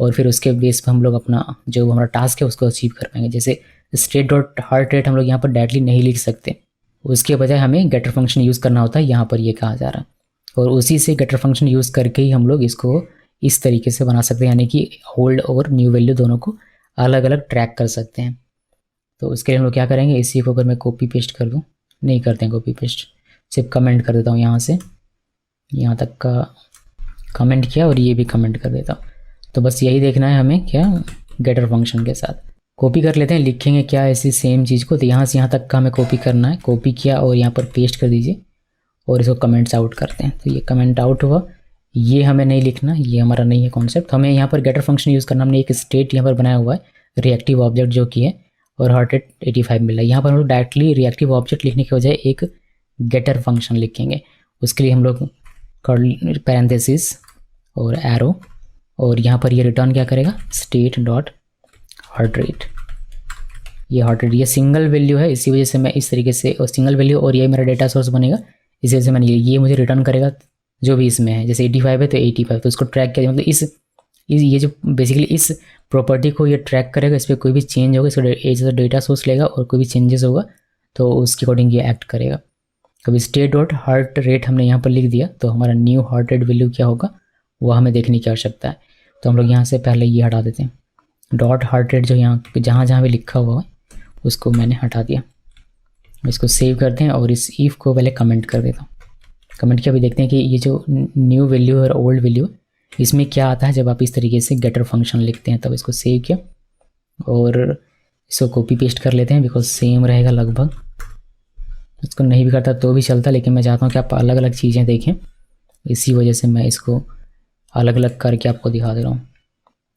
और फिर उसके बेस पर हम लोग अपना जो हमारा टास्क है उसको अचीव कर पाएंगे। जैसे स्टेट डॉट हार्ट रेट हम लोग यहाँ पर डायरेक्टली नहीं लिख सकते, उसके बजाय हमें गेटर फंक्शन यूज़ करना होता है, यहाँ पर ये कहा जा रहा है, और उसी से गेटर फंक्शन यूज़ करके ही हम लोग इसको इस तरीके से बना सकते हैं, यानी कि ओल्ड और न्यू वैल्यू दोनों को अलग अलग ट्रैक कर सकते हैं। तो उसके लिए हम लोग क्या करेंगे, इसी को अगर मैं कॉपी पेस्ट कर दूँ, नहीं करते हैं कॉपी पेस्ट, सिर्फ कमेंट कर देता हूँ, यहाँ से यहाँ तक का कमेंट किया और ये भी कमेंट कर देता हूँ। तो बस यही देखना है हमें क्या, गेटर फंक्शन के साथ कॉपी कर लेते हैं, लिखेंगे क्या ऐसी सेम चीज़ को, तो यहाँ से यहाँ तक का हमें कॉपी करना है, कॉपी किया और यहाँ पर पेस्ट कर दीजिए और इसको कमेंट्स आउट करते हैं। तो ये कमेंट आउट हुआ, ये हमें नहीं लिखना, ये हमारा नहीं है कॉन्सेप्ट, हमें यहाँ पर गेटर फंक्शन यूज़ करना। हमने एक स्टेट यहाँ पर बनाया हुआ है रिएक्टिव ऑब्जेक्ट जो कि है, और हार्ट रेट 85 मिल रहा है। यहाँ पर हम लोग डायरेक्टली रिएक्टिव ऑब्जेक्ट लिखने के बजाय एक गेटर फंक्शन लिखेंगे। उसके लिए हम लोग पैरेंथेसिस और एरो, और यहाँ पर ये रिटर्न क्या करेगा, स्टेट डॉट हार्ट रेट। ये हार्ट रेट ये सिंगल वैल्यू है, इसी वजह से मैं इस तरीके से, और सिंगल वैल्यू और ये मेरा डेटा सोर्स बनेगा, इसी वजह से मैंने ये मुझे रिटर्न करेगा जो भी इसमें है। जैसे 85 है तो 85, तो इसको ट्रैक किया, मतलब ये जो बेसिकली इस प्रॉपर्टी को ये ट्रैक करेगा, इस पर कोई भी चेंज होगा, इसको डेटा सोर्स लेगा और कोई भी चेंजेस होगा तो उसके अकॉर्डिंग ये एक्ट करेगा। कभी स्टेट डॉट हार्ट रेट हमने यहाँ पर लिख दिया, तो हमारा न्यू हार्ट रेट वैल्यू क्या होगा वो हमें देखने की आवश्यकता है। तो हम लोग यहाँ से पहले ये हटा देते हैं, डॉट हार्ट रेट जो यहाँ पे जहाँ भी लिखा हुआ है उसको मैंने हटा दिया। इसको सेव करते हैं और इस इफ़ को पहले कमेंट कर देता हूँ। कमेंट किया, अभी देखते हैं कि ये जो न्यू वैल्यू और ओल्ड वैल्यू इसमें क्या आता है जब आप इस तरीके से गेटर फंक्शन लिखते हैं। तब इसको सेव किया और इसको कॉपी पेस्ट कर लेते हैं बिकॉज सेम रहेगा लगभग। इसको नहीं भी करता तो भी चलता, लेकिन मैं चाहता हूँ कि आप अलग अलग चीज़ें देखें, इसी वजह से मैं इसको अलग अलग करके आपको दिखा दे रहा हूँ।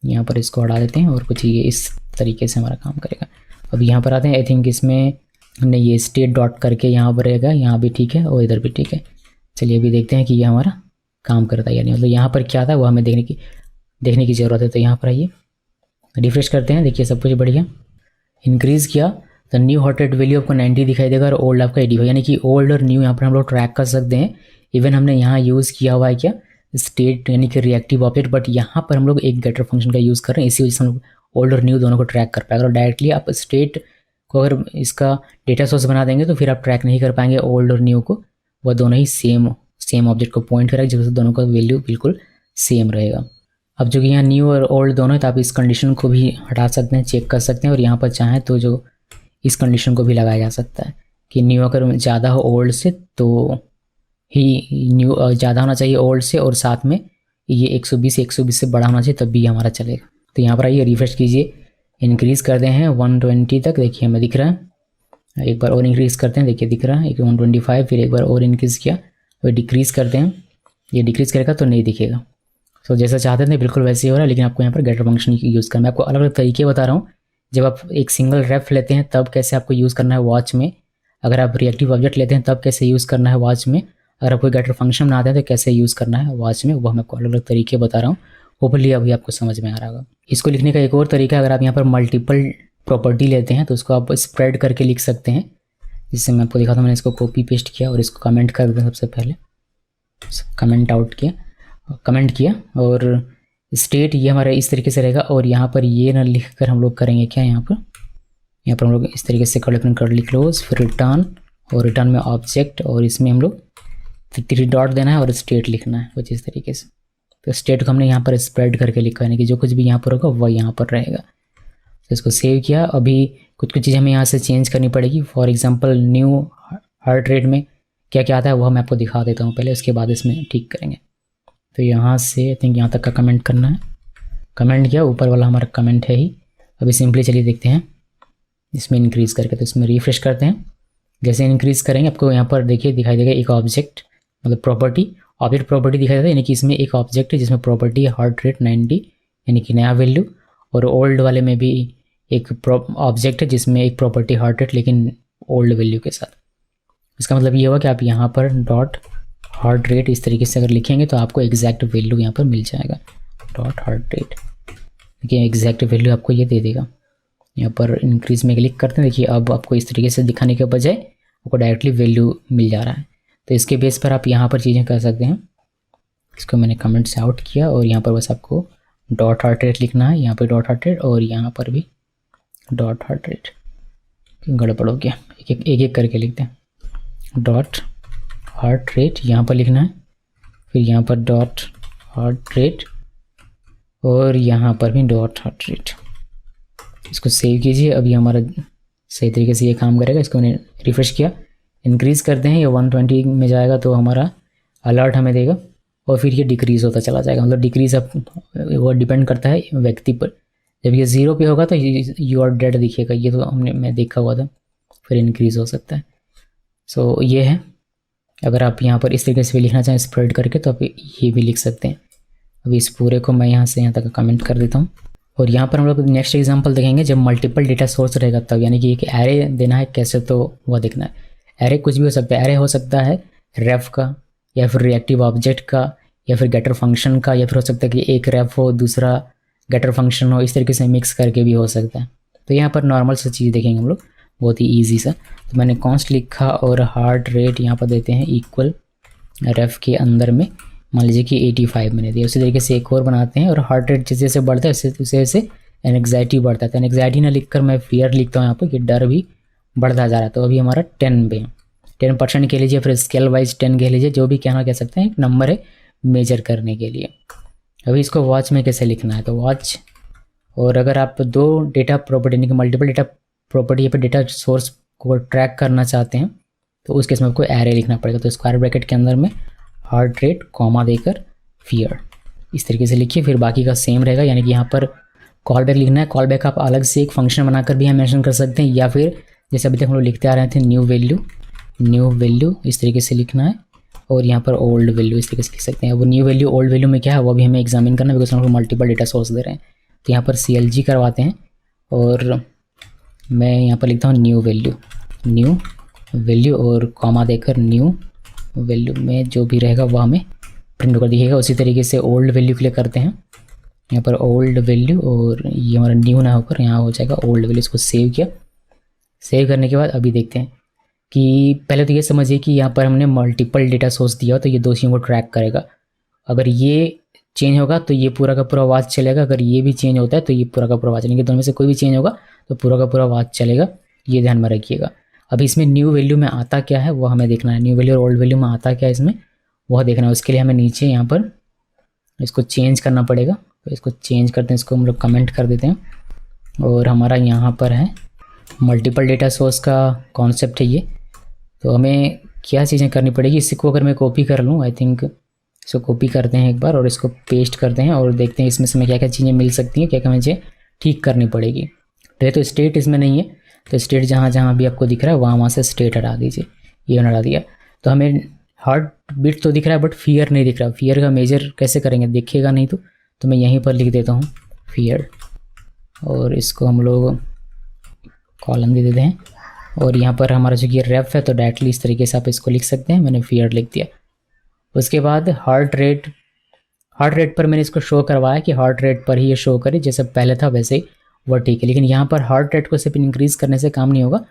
यहाँ पर इसको हटा देते हैं और कुछ ये इस तरीके से हमारा काम करेगा। अब यहाँ पर आते हैं, आई थिंक इसमें हमने ये स्टेट डॉट करके यहाँ पर रहेगा, यहाँ भी ठीक है और इधर भी ठीक है। चलिए अभी देखते हैं कि ये हमारा काम करता है या नहीं, मतलब यहाँ पर क्या था वो हमें देखने की ज़रूरत है। तो यहाँ पर आइए रिफ्रेश करते हैं, देखिए सब कुछ बढ़िया। इंक्रीज़ किया तो न्यू हार्ट रेट वैल्यू आपको 90 दिखाई देगा और ओल्ड आपका 85, यानी कि ओल्ड और न्यू यहाँ पर हम लोग ट्रैक कर सकते हैं। इवन हमने यहाँ यूज़ किया हुआ है क्या, स्टेट यानी कि रिएक्टिव ऑब्जेक्ट, बट यहाँ पर हम लोग एक गेटर फंक्शन का यूज़ कर रहे हैं, इसी वजह से हम लोग ओल्ड और न्यू दोनों को ट्रैक कर पाएगा। और डायरेक्टली आप स्टेट को अगर इसका डेटा सोर्स बना देंगे तो फिर आप ट्रैक नहीं कर पाएंगे ओल्ड और न्यू को, वह दोनों ही सेम ऑब्जेक्ट को पॉइंट करेगा, जिससे दोनों का वैल्यू बिल्कुल सेम रहेगा। अब जो कि यहाँ न्यू और ओल्ड दोनों है तो आप इस कंडीशन को भी हटा सकते हैं, चेक कर सकते हैं, और यहाँ पर चाहें तो जो इस कंडीशन को भी लगाया जा सकता है कि न्यू अगर ज़्यादा हो ओल्ड से तो ही न्यू ज़्यादा होना चाहिए ओल्ड से, और साथ में ये 120 से बड़ा होना चाहिए, तब भी हमारा चलेगा। तो यहाँ पर आइए रिफ्रेश कीजिए, इंक्रीज़ कर दे हैं 120 तक, देखिए हमें दिख रहा है। एक बार और इंक्रीज़ करते हैं, देखिए दिख रहा है 125, फिर एक बार और इंक्रीज़ किया, फिर डिक्रीज़ करते हैं, ये डिक्रीज़ करेगा तो नहीं दिखेगा। तो जैसा चाहते थे बिल्कुल वैसे ही हो रहा है, लेकिन आपको यहाँ पर गेटर फंक्शन यूज़ करना है। मैं आपको अलग अलग तरीके बता रहा हूँ। जब आप एक सिंगल रेफ लेते हैं तब कैसे आपको यूज़ करना है वॉच में, अगर आप रिएक्टिव ऑब्जेक्ट लेते हैं तब कैसे यूज़ करना है वॉच में, अगर आप कोई गेटर फंक्शन बनाते हैं तो कैसे यूज़ करना है वॉच में, वो मैं आपको अलग अलग तरीके बता रहा हूँ। होपफुली अभी आपको समझ में आ रहा होगा। इसको लिखने का एक और तरीका, अगर आप यहाँ पर मल्टीपल प्रॉपर्टी लेते हैं तो उसको आप स्प्रेड करके लिख सकते हैं। जिससे मैं आपको दिखाता हूँ, मैंने इसको कॉपी पेस्ट किया और इसको कमेंट कर दिया। सबसे पहले कमेंट आउट किया, कमेंट किया, और स्टेट ये हमारा इस तरीके से रहेगा। और यहाँ पर ये ना लिख कर हम लोग करेंगे क्या, यहाँ पर हम लोग इस तरीके से कर्ली क्लोज, फिर रिटर्न, और रिटर्न में ऑब्जेक्ट, और इसमें हम लोग 3 डॉट देना है और स्टेट लिखना है कुछ इस तरीके से। तो स्टेट को हमने यहाँ पर स्प्रेड करके लिखा है, यानी कि जो कुछ भी यहाँ पर होगा वह यहाँ पर रहेगा। तो इसको सेव किया। अभी कुछ चीज़ें हमें यहाँ से चेंज करनी पड़ेगी। For example new heart rate में क्या क्या आता है वह मैं आपको दिखा देता हूँ पहले, उसके बाद इसमें ठीक करेंगे। तो यहाँ से आई थिंक यहाँ तक का कमेंट करना है, कमेंट किया, ऊपर वाला हमारा कमेंट है ही। अभी सिंपली चलिए देखते हैं इसमें इंक्रीज़ करके। तो इसमें रिफ्रेश करते हैं, जैसे इंक्रीज़ करेंगे आपको यहाँ पर देखिए दिखाई देगा एक ऑब्जेक्ट, मतलब प्रॉपर्टी, ऑब्जेक्ट प्रॉपर्टी दिखाई देता है, यानी कि इसमें एक ऑब्जेक्ट है जिसमें प्रॉपर्टी है हार्ट रेट 90, यानी कि नया वैल्यू। और ओल्ड वाले में भी एक ऑब्जेक्ट है जिसमें एक प्रॉपर्टी हार्ट रेट लेकिन ओल्ड वैल्यू के साथ। इसका मतलब ये हुआ कि आप यहाँ पर डॉट हार्ट रेट इस तरीके से अगर लिखेंगे तो आपको एग्जैक्ट वैल्यू यहाँ पर मिल जाएगा। डॉट हार्ट रेट, देखिए एग्जैक्ट वैल्यू आपको ये दे देगा। यहाँ पर इंक्रीज में क्लिक करते हैं, देखिए अब आपको इस तरीके से दिखाने के बजाय आपको डायरेक्टली वैल्यू मिल जा रहा है। तो इसके बेस पर आप यहाँ पर चीज़ें कर सकते हैं। इसको मैंने कमेंट से आउट किया और यहाँ पर बस आपको डॉट हार्ट रेट लिखना है, यहाँ पर डॉट हार्ट रेट और यहाँ पर भी डॉट हार्ट रेट। गड़बड़ हो गया, एक एक करके लिखते हैं। डॉट हार्ट रेट यहाँ पर लिखना है, फिर यहाँ पर डॉट हार्ट रेट और यहाँ पर भी डॉट हार्ट रेट। इसको सेव कीजिए। अभी हमारा सही तरीके से ये काम करेगा। इसको मैंने रिफ्रेश किया, इंक्रीज़ करते हैं, ये 120 में जाएगा तो हमारा अलर्ट हमें देगा, और फिर ये डिक्रीज़ होता चला जाएगा। मतलब डिक्रीज़ अब वो डिपेंड करता है व्यक्ति पर। जब ये 0 पे होगा तो यू आर डेड दिखेगा, ये तो मैं देखा हुआ था। फिर इंक्रीज़ हो सकता है। सो ये है, अगर आप यहाँ पर इस तरीके से भी लिखना चाहें स्प्रेड करके तो आप ये भी लिख सकते हैं। अभी इस पूरे को मैं यहाँ से यहाँ तक कमेंट कर देता हूँ। और यहाँ पर हम लोग नेक्स्ट एग्जांपल देखेंगे जब मल्टीपल डेटा सोर्स रहेगा तब, यानी कि एक एरे देना है कैसे, तो वह देखना है। एरे कुछ भी हो सकता है, एरे हो सकता है रेफ का, या फिर रिएक्टिव ऑब्जेक्ट का, या फिर गेटर फंक्शन का, या फिर हो सकता है कि एक रेफ हो दूसरा गेटर फंक्शन हो, इस तरीके से मिक्स करके भी हो सकता है। तो यहाँ पर नॉर्मल सा चीज़ देखेंगे हम लोग, बहुत ही ईजी सा। तो मैंने कॉन्स्ट लिखा और हार्ट रेट यहाँ पर देते हैं इक्वल रेफ के अंदर में, मान लीजिए कि 85 मैंने दिया। उसी तरीके से एक और बनाते हैं, और हार्ट रेट जैसे जैसे बढ़ता है उसे जैसे एनग्जाइटी बढ़ता है। तो एनग्जाइटी ना लिख कर मैं फियर लिखता हूँ यहाँ पर कि डर भी बढ़ता जा रहा है। तो अभी हमारा 10 पे 10% कह लीजिए, फिर स्केल वाइज 10 कह लीजिए, जो भी कहना कह सकते हैं, एक नंबर है मेजर करने के लिए। अभी इसको वॉच में कैसे लिखना है, तो वॉच, और अगर आप 2 डेटा प्रॉपर्टी यानी कि मल्टीपल डेटा प्रॉपर्टी पर डेटा सोर्स को ट्रैक करना चाहते हैं तो उस केस में आपको एरे लिखना पड़ेगा। तो स्क्वायर ब्रैकेट के अंदर में हार्ट रेट कॉमा देकर फियर इस तरीके से लिखिए, फिर बाकी का सेम रहेगा। यानी कि यहाँ पर कॉल बैक लिखना है। कॉल बैक आप अलग से एक फंक्शन बनाकर भी हम मेंशन कर सकते हैं, या फिर जैसे अभी तक हम लोग लिखते आ रहे थे न्यू वैल्यू इस तरीके से लिखना है, और यहाँ पर ओल्ड वैल्यू इस तरीके से लिख सकते हैं। वो न्यू वैल्यू ओल्ड वैल्यू में क्या है वो भी हमें एग्जामिन करना है, बिकॉज हम लोग मल्टीपल डेटा सोर्स दे रहे हैं। तो यहाँ पर CLG करवाते हैं, और मैं यहाँ पर लिखता हूँ न्यू वैल्यू और कॉमा देकर न्यू वैल्यू में जो भी रहेगा वह हमें प्रिंट होकर दिखेगा। उसी तरीके से ओल्ड वैल्यू के लिए करते हैं, यहाँ पर ओल्ड वैल्यू और ये हमारा न्यू ना होकर यहाँ हो जाएगा ओल्ड वैल्यू। इसको सेव किया। सेव करने के बाद अभी देखते हैं कि पहले तो ये समझिए कि यहाँ पर हमने मल्टीपल डेटा सोर्स दिया तो ये 2 चीज़ों को ट्रैक करेगा। अगर ये चेंज होगा तो ये पूरा का पूरा आवाज़ चलेगा, अगर ये भी चेंज होता है तो ये पूरा का पूरा आवाज़ चलेगा। दोनों में से कोई भी चेंज होगा तो पूरा का पूरा आवाज़ चलेगा, ये ध्यान में रखिएगा। अभी इसमें न्यू वैल्यू में आता क्या है वो हमें देखना है। न्यू वैल्यू और ओल्ड वैल्यू में आता क्या है इसमें वह देखना है। उसके लिए हमें नीचे यहाँ पर इसको चेंज करना पड़ेगा। तो इसको चेंज करते हैं, इसको हम लोग कमेंट कर देते हैं, और हमारा यहाँ पर है मल्टीपल डेटा सोर्स का कॉन्सेप्ट है ये। तो हमें क्या चीज़ें करनी पड़ेगी, इसको अगर मैं कॉपी कर लूँ, आई थिंक इसको कॉपी करते हैं एक बार और इसको पेस्ट करते हैं और देखते हैं इसमें से हमें क्या क्या चीज़ें मिल सकती हैं, क्या क्या मुझे ठीक करनी पड़ेगी। तो स्टेट इसमें नहीं है, तो स्टेट जहाँ जहाँ भी आपको दिख रहा है वहाँ से स्टेट हटा दीजिए, ये हटा दिया। तो हमें हार्ट बीट तो दिख रहा है बट फियर नहीं दिख रहा। फियर का मेजर कैसे करेंगे, देखिएगा नहीं तो मैं यहीं पर लिख देता हूँ फियर, और इसको हम लोग कॉलम दे देते हैं। और यहाँ पर हमारा जो ये रेफ है तो डायरेक्टली इस तरीके से आप इसको लिख सकते हैं, मैंने फियर लिख दिया। उसके बाद हार्ट रेट पर मैंने इसको शो करवाया कि हार्ट रेट पर ही ये शो करे, जैसे पहले था वैसे ही वो ठीक है। लेकिन यहाँ पर हार्ट रेट को सिर्फ इंक्रीज़ करने से काम नहीं होगा,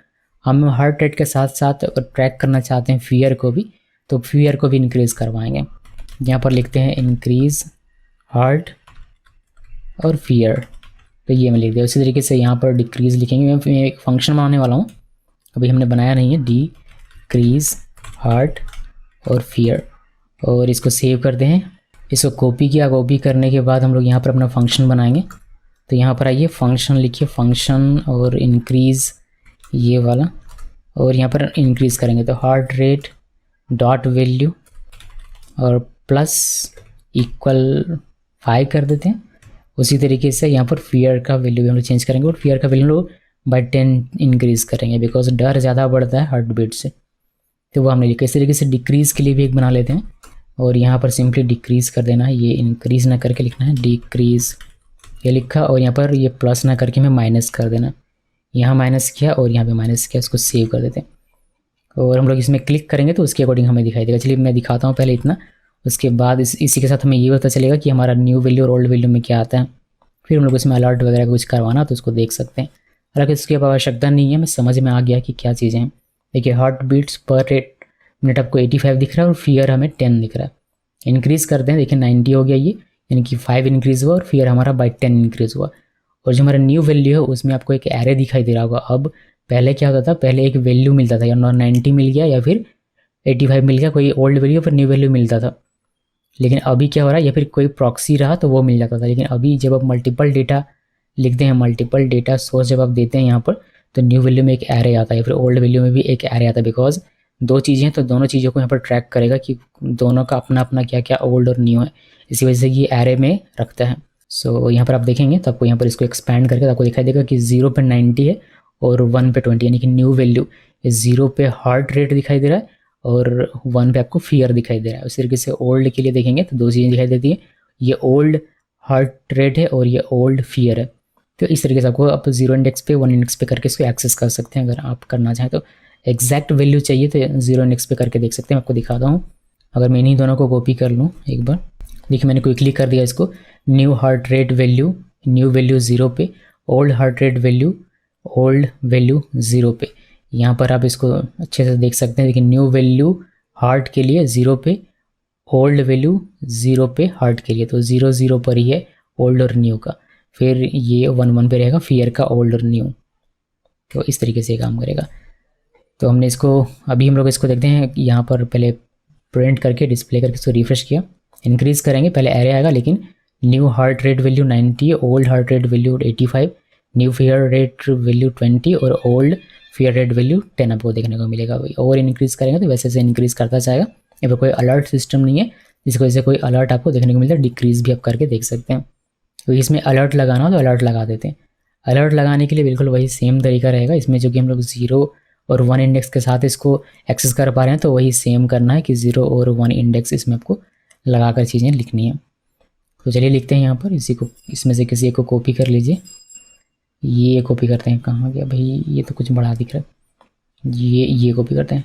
हम हार्ट रेट के साथ साथ ट्रैक करना चाहते हैं फियर को भी, तो फियर को भी इंक्रीज़ करवाएंगे। यहाँ पर लिखते हैं इंक्रीज़ हार्ट और फियर, तो ये मैं लिख दिया। उसी तरीके से यहाँ पर डिक्रीज़ लिखेंगे। मैं एक फंक्शन बनाने वाला हूँ, अभी हमने बनाया नहीं है, डिक्रीज़ हार्ट और फियर, और इसको सेव करते हैं। इसको कॉपी किया, कॉपी करने के बाद हम लोग यहाँ पर अपना फंक्शन बनाएंगे। तो यहाँ पर आइए फंक्शन लिखिए, फंक्शन और इंक्रीज़ ये वाला, और यहाँ पर इंक्रीज़ करेंगे तो हार्ट रेट डॉट वैल्यू और प्लस इक्वल 5 कर देते हैं। उसी तरीके से यहाँ पर फियर का वैल्यू भी हम लोग चेंज करेंगे और फियर का वैल्यू लोग बाई 10 इंक्रीज़ करेंगे, बिकॉज डर ज़्यादा बढ़ता है हार्ट बीट से, तो वो हमने लिखा। इस तरीके से डिक्रीज़ के लिए भी एक बना लेते हैं और यहाँ पर सिंपली डिक्रीज़ कर देना है, ये इंक्रीज़ ना करके लिखना है, डिक्रीज़ ये लिखा, और यहाँ पर ये प्लस ना करके हमें माइनस कर देना, यहाँ माइनस किया और यहाँ पे माइनस किया, इसको सेव कर देते हैं। और हम लोग इसमें क्लिक करेंगे तो उसके अकॉर्डिंग हमें दिखाई देगा। चलिए मैं दिखाता हूँ पहले इतना, उसके बाद इसी के साथ हमें ये पता चलेगा कि हमारा न्यू वैल्यू और ओल्ड वैल्यू में क्या आता है। फिर हम लोग इसमें अलर्ट वगैरह कुछ करवाना तो उसको देख सकते हैं। हालांकि इसकी आवश्यकता नहीं है, मैं समझ में आ गया कि क्या चीज़ें हैं। देखिए हार्ट बीट्स पर मिनट आपको 85 दिख रहा है और फियर हमें 10 दिख रहा है। इंक्रीज़ करते हैं, देखिए 90 हो गया ये, यानी कि 5 इंक्रीज़ हुआ और फियर हमारा बाई 10 इंक्रीज़ हुआ। और जो हमारा न्यू वैल्यू है उसमें आपको एक एरे दिखाई दे रहा होगा। अब पहले क्या होता था, पहले एक वैल्यू मिलता था, या 90 मिल गया या फिर 85 मिल गया, कोई ओल्ड वैल्यू फिर न्यू वैल्यू मिलता था। लेकिन अभी क्या हो रहा है, या फिर कोई प्रॉक्सी रहा तो वो मिल जाता था। लेकिन अभी जब आप मल्टीपल डेटा लिखते हैं, मल्टीपल डेटा सोर्स जब आप देते हैं यहाँ पर, तो न्यू वैल्यू में एक एरे आता है, फिर ओल्ड वैल्यू में भी एक एरे आता है। बिकॉज दो चीज़ें हैं तो दोनों चीज़ों को यहाँ पर ट्रैक करेगा कि दोनों का अपना अपना क्या क्या ओल्ड और न्यू है, इसी वजह से ये एरे में रखता है। सो यहाँ पर आप देखेंगे तो आपको यहाँ पर इसको एक्सपैंड करके आपको दिखाई देगा कि 0 पे 90 है और 1 पे 20, यानी कि न्यू वैल्यू 0 पे हार्ट रेट दिखाई दे रहा है और 1 पे आपको फियर दिखाई दे रहा है। उसी तरीके से ओल्ड के लिए देखेंगे तो दो चीज़ें दिखाई देती है, ये ओल्ड हार्ट रेट है और ये ओल्ड फियर है। तो इस तरीके से आपको आप 0 इंडेक्स पे 1 इंडेक्स पे करके इसको एक्सेस कर सकते हैं। अगर आप करना चाहें तो एग्जैक्ट वैल्यू चाहिए तो 0 इंडेक्स पे करके देख सकते हैं। मैं आपको दिखाता हूँ, अगर मैं इन्हीं दोनों को कॉपी कर लूँ एक बार, देखिए मैंने क्विकली कर दिया इसको। New heart rate value, new value 0 पे, old heart rate value, old value 0 पे। यहाँ पर आप इसको अच्छे से देख सकते हैं। देखिए न्यू वैल्यू हार्ट के लिए 0 पे, ओल्ड वैल्यू 0 पे हार्ट के लिए, तो 0 0 पर ही है ओल्ड और न्यू का। फिर ये 1 1 पे रहेगा फियर का ओल्ड और न्यू। तो इस तरीके से काम करेगा। तो हमने इसको अभी हम लोग इसको देखते हैं, यहाँ पर पहले प्रिंट करके डिस्प्ले करके इसको रिफ्रेश किया, इंक्रीज़ करेंगे, पहले एरे आएगा लेकिन new heart rate value 90, old heart rate value 85, new fear rate value 20 और ओल्ड फियर रेट वैल्यू 10 आपको देखने को मिलेगा। और इंक्रीज़ करेंगे तो वैसे से इंक्रीज़ करता जाएगा। यहाँ पर कोई अलर्ट सिस्टम नहीं है, जिसकी वजह से कोई अलर्ट आपको देखने को मिलता है। डिक्रीज़ भी आप करके देख सकते हैं। तो इसमें अलर्ट लगाना हो तो अलर्ट लगा देते हैं। अलर्ट लगाने के लिए बिल्कुल वही सेम तरीका रहेगा इसमें, जो कि हम लोग 0 और 1 इंडेक्स के साथ इसको एक्सेस कर पा रहे हैं, तो वही सेम करना है कि 0 और 1 इंडेक्स इसमें आपको लगाकर चीज़ें लिखनी है। तो चलिए लिखते हैं यहाँ पर, इसी को इसमें से किसी एक को कॉपी कर लीजिए। ये कॉपी करते हैं, कहाँ गया भाई, ये तो कुछ बड़ा दिख रहा है। ये कॉपी करते हैं,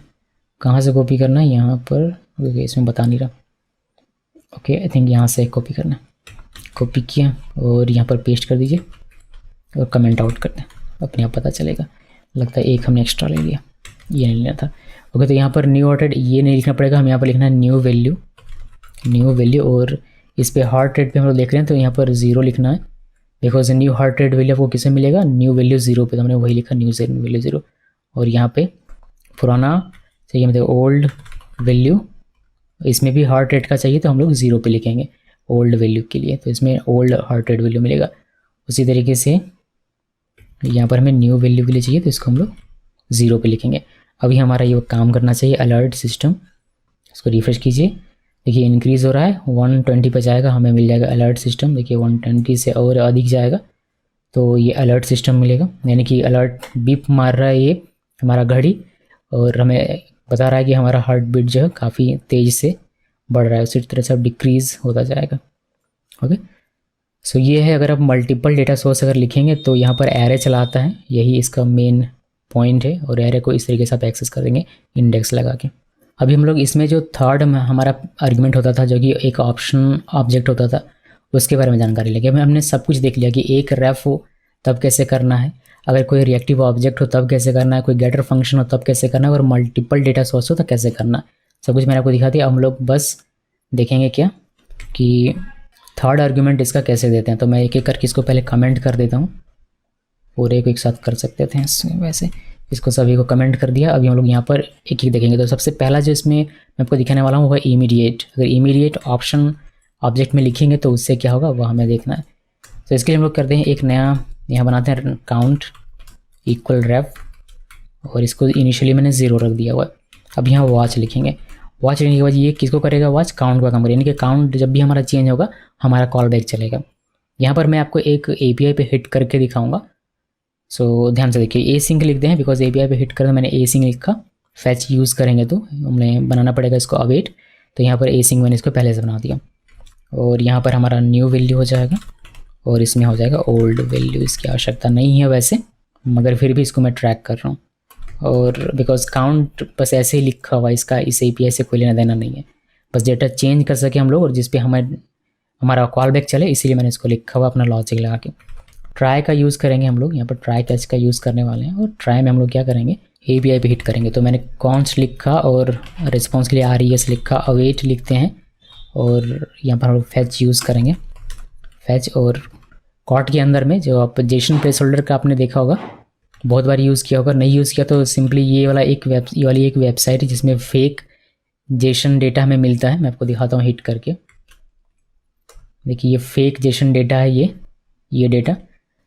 कहाँ से कॉपी करना है, यहाँ पर ओके इसमें बता नहीं रहा। ओके आई थिंक यहाँ से कॉपी करना है। कॉपी किया और यहाँ पर पेस्ट कर दीजिए और कमेंट आउट करते हैं, अपने आप पता चलेगा। लगता है एक हमने एक्स्ट्रा ले लिया, ये नहीं लेना था। ओके तो यहाँ पर न्यू हार्ट रेट ये नहीं लिखना पड़ेगा, हम यहाँ पर लिखना है न्यू वैल्यू। और इस पे हार्ट रेट पे हम लोग देख रहे हैं तो यहाँ पर 0 लिखना है, because new heart rate value आपको किसे मिलेगा, न्यू वैल्यू 0 पे, तो हमने वही लिखा न्यू वैल्यू 0। और यहाँ पे पुराना चाहिए मतलब ओल्ड वैल्यू, इसमें भी हार्ट रेट का चाहिए तो हम लोग 0 पे लिखेंगे ओल्ड वैल्यू के लिए, तो इसमें ओल्ड हार्ट रेट वैल्यू मिलेगा। उसी तरीके से यहाँ पर हमें न्यू वैल्यू के लिए चाहिए तो इसको हम लोग 0 पे लिखेंगे। अभी हमारा ये काम करना चाहिए अलर्ट सिस्टम। इसको रिफ्रेश कीजिए, देखिए इंक्रीज़ हो रहा है, 120 पे जाएगा, हमें मिल जाएगा अलर्ट सिस्टम। देखिए 120 से और अधिक जाएगा तो ये अलर्ट सिस्टम मिलेगा, यानी कि अलर्ट बीप मार रहा है ये हमारा घड़ी, और हमें बता रहा है कि हमारा हार्ट बीट जो है काफ़ी तेज़ से बढ़ रहा है। उसी तरह से अब डिक्रीज़ होता जाएगा। ओके, सो ये है, अगर आप मल्टीपल डेटा सोर्स अगर लिखेंगे तो यहाँ पर एरे चलाता है, यही इसका मेन पॉइंट है, और एरे को इस तरीके से आप एक्सेस कर देंगे इंडेक्स लगा के। अभी हम लोग इसमें जो थर्ड हमारा आर्गुमेंट होता था, जो कि एक ऑप्शन ऑब्जेक्ट होता था, उसके बारे में जानकारी लेंगे। अभी हमने सब कुछ देख लिया कि एक रेफ हो तब कैसे करना है, अगर कोई रिएक्टिव ऑब्जेक्ट हो तब कैसे करना है, कोई गेटर फंक्शन हो तब कैसे करना है, और मल्टीपल डेटा सोर्स हो तो कैसे करना है, सब कुछ मैंने आपको दिखा दिया। हम लोग बस देखेंगे क्या कि थर्ड आर्गुमेंट इसका कैसे देते हैं। तो मैं एक एक करके इसको पहले कमेंट कर देता हूँ, पूरे को एक साथ कर सकते थे वैसे, इसको सभी को कमेंट कर दिया। अभी हम लोग यहाँ पर एक एक देखेंगे। तो सबसे पहला जो इसमें मैं आपको दिखाने वाला हूँ वो है इमीडिएट। अगर इमीडिएट ऑप्शन ऑब्जेक्ट में लिखेंगे तो उससे क्या होगा वो हमें देखना है। तो इसके लिए हम लोग करते हैं एक नया यहाँ बनाते हैं काउंट इक्वल रेफ, और इसको इनिशियली मैंने 0 रख दिया हुआ है। अब यहाँ वॉच लिखेंगे, वॉच लिखने के बाद ये किसको करेगा, वॉच काउंट का काम करेगा, यानी कि काउंट जब भी हमारा चेंज होगा हमारा कॉल बैक चलेगा। यहाँ पर मैं आपको एक API पे हिट करके दिखाऊंगा। सो ध्यान से देखिए, एसिंक लिखते हैं बिकॉज API पे हिट कर मैंने एसिंक लिखा। फैच यूज़ करेंगे तो हमें बनाना पड़ेगा इसको अवेट, तो यहाँ पर एसिंक मैंने इसको पहले से बना दिया, और यहाँ पर हमारा न्यू वैल्यू हो जाएगा, और इसमें हो जाएगा ओल्ड वैल्यू। इसकी आवश्यकता नहीं है वैसे, मगर फिर भी इसको मैं ट्रैक कर रहा हूँ, और बिकॉज काउंट बस ऐसे ही लिखा हुआ, इसका इस API से कोई लेना देना नहीं है, बस डेटा चेंज कर सके हम लोग और जिस पे हमारा कॉल बैक चले, इसीलिए मैंने इसको लिखा हुआ अपना लॉजिक लगा के। ट्राई का यूज़ करेंगे हम लोग, यहाँ पर ट्राई कैच का यूज़ करने वाले हैं, और ट्राई में हम लोग क्या करेंगे API पे हिट करेंगे। तो मैंने कॉन्स्ट लिखा और रिस्पॉन्स के लिए RES लिखा, अवेट लिखते हैं, और यहाँ पर हम लोग फैच यूज़ करेंगे, फैच। और कॉट के अंदर में जो आप जेसन प्लेस होल्डर का आपने देखा होगा, बहुत बार यूज़ किया होगा, नहीं यूज़ किया तो सिंपली ये वाली एक वेबसाइट है जिसमें फेक जेसन डेटा हमें मिलता है। मैं आपको दिखाता हूँ हिट करके, देखिए ये फेक जेसन डेटा है, ये डेटा,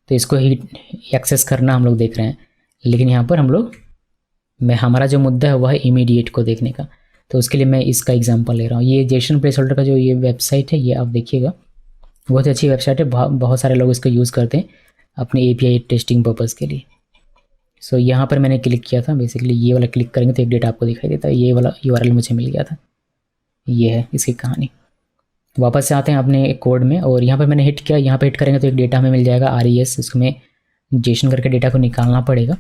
तो इसको ही एक्सेस करना हम लोग देख रहे हैं। लेकिन यहाँ पर हम लोग हमारा जो मुद्दा है वह है इमीडिएट को देखने का, तो उसके लिए मैं इसका एग्जांपल ले रहा हूँ। ये जेसन प्लेस होल्डर का जो ये वेबसाइट है, ये आप देखिएगा, बहुत अच्छी वेबसाइट है, बहुत सारे लोग इसको यूज़ करते हैं अपने API टेस्टिंग पर्पज़ के लिए। सो यहाँ पर मैंने क्लिक किया था, बेसिकली ये वाला क्लिक करेंगे तो एक डेटा आपको दिखाई देता है, ये वाला URL मुझे मिल गया था, ये है इसकी कहानी। वापस से आते हैं अपने कोड में, और यहाँ पर मैंने हिट किया, यहाँ पर हिट करेंगे तो एक डेटा हमें मिल जाएगा RES, इसमें जेसन करके डेटा को निकालना पड़ेगा।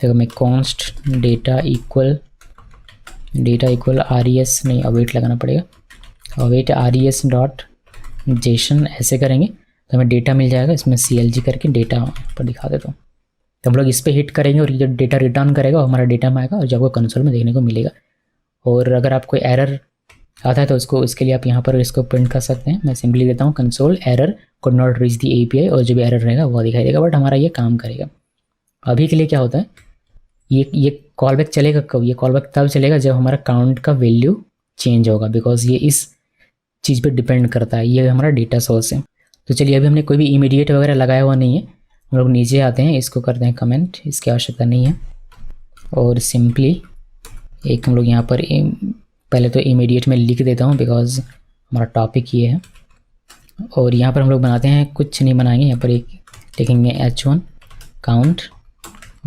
तो मैं कॉन्स्ट डेटा इक्वल RES नहीं, अवेट लगाना पड़ेगा, अवेट RES डॉट जेसन, ऐसे करेंगे तो हमें डेटा मिल जाएगा। इसमें CLG करके डेटा पर दिखा देता हूँ, तो हम लोग इस पर हिट करेंगे और ये डेटा रिटर्न करेगा और हमारा डेटा में आएगा, और जो आपको कंसोल में देखने को मिलेगा। और अगर आपको एरर आता है तो उसके लिए आप यहाँ पर इसको प्रिंट कर सकते हैं। मैं सिंपली देता हूँ console error could not reach the API, और जो भी एरर रहेगा वो दिखाई देगा, बट हमारा ये काम करेगा। अभी के लिए क्या होता है, ये कॉल बैक चलेगा कब, ये कॉल बैक तब चलेगा जब हमारा काउंट का वैल्यू चेंज होगा, बिकॉज ये इस चीज़ पे डिपेंड करता है, ये हमारा डेटा सोर्स है। तो चलिए, अभी हमने कोई भी इमीडिएट वगैरह लगाया हुआ नहीं है, हम लोग नीचे आते हैं, इसको करते हैं कमेंट, इसकी आवश्यकता नहीं है, और सिंपली एक हम लोग यहाँ पर पहले तो इमीडिएट में लिख देता हूँ बिकॉज हमारा टॉपिक ये है। और यहाँ पर हम लोग बनाते हैं, कुछ नहीं बनाएंगे, यहाँ पर एक लिखेंगे H1 काउंट,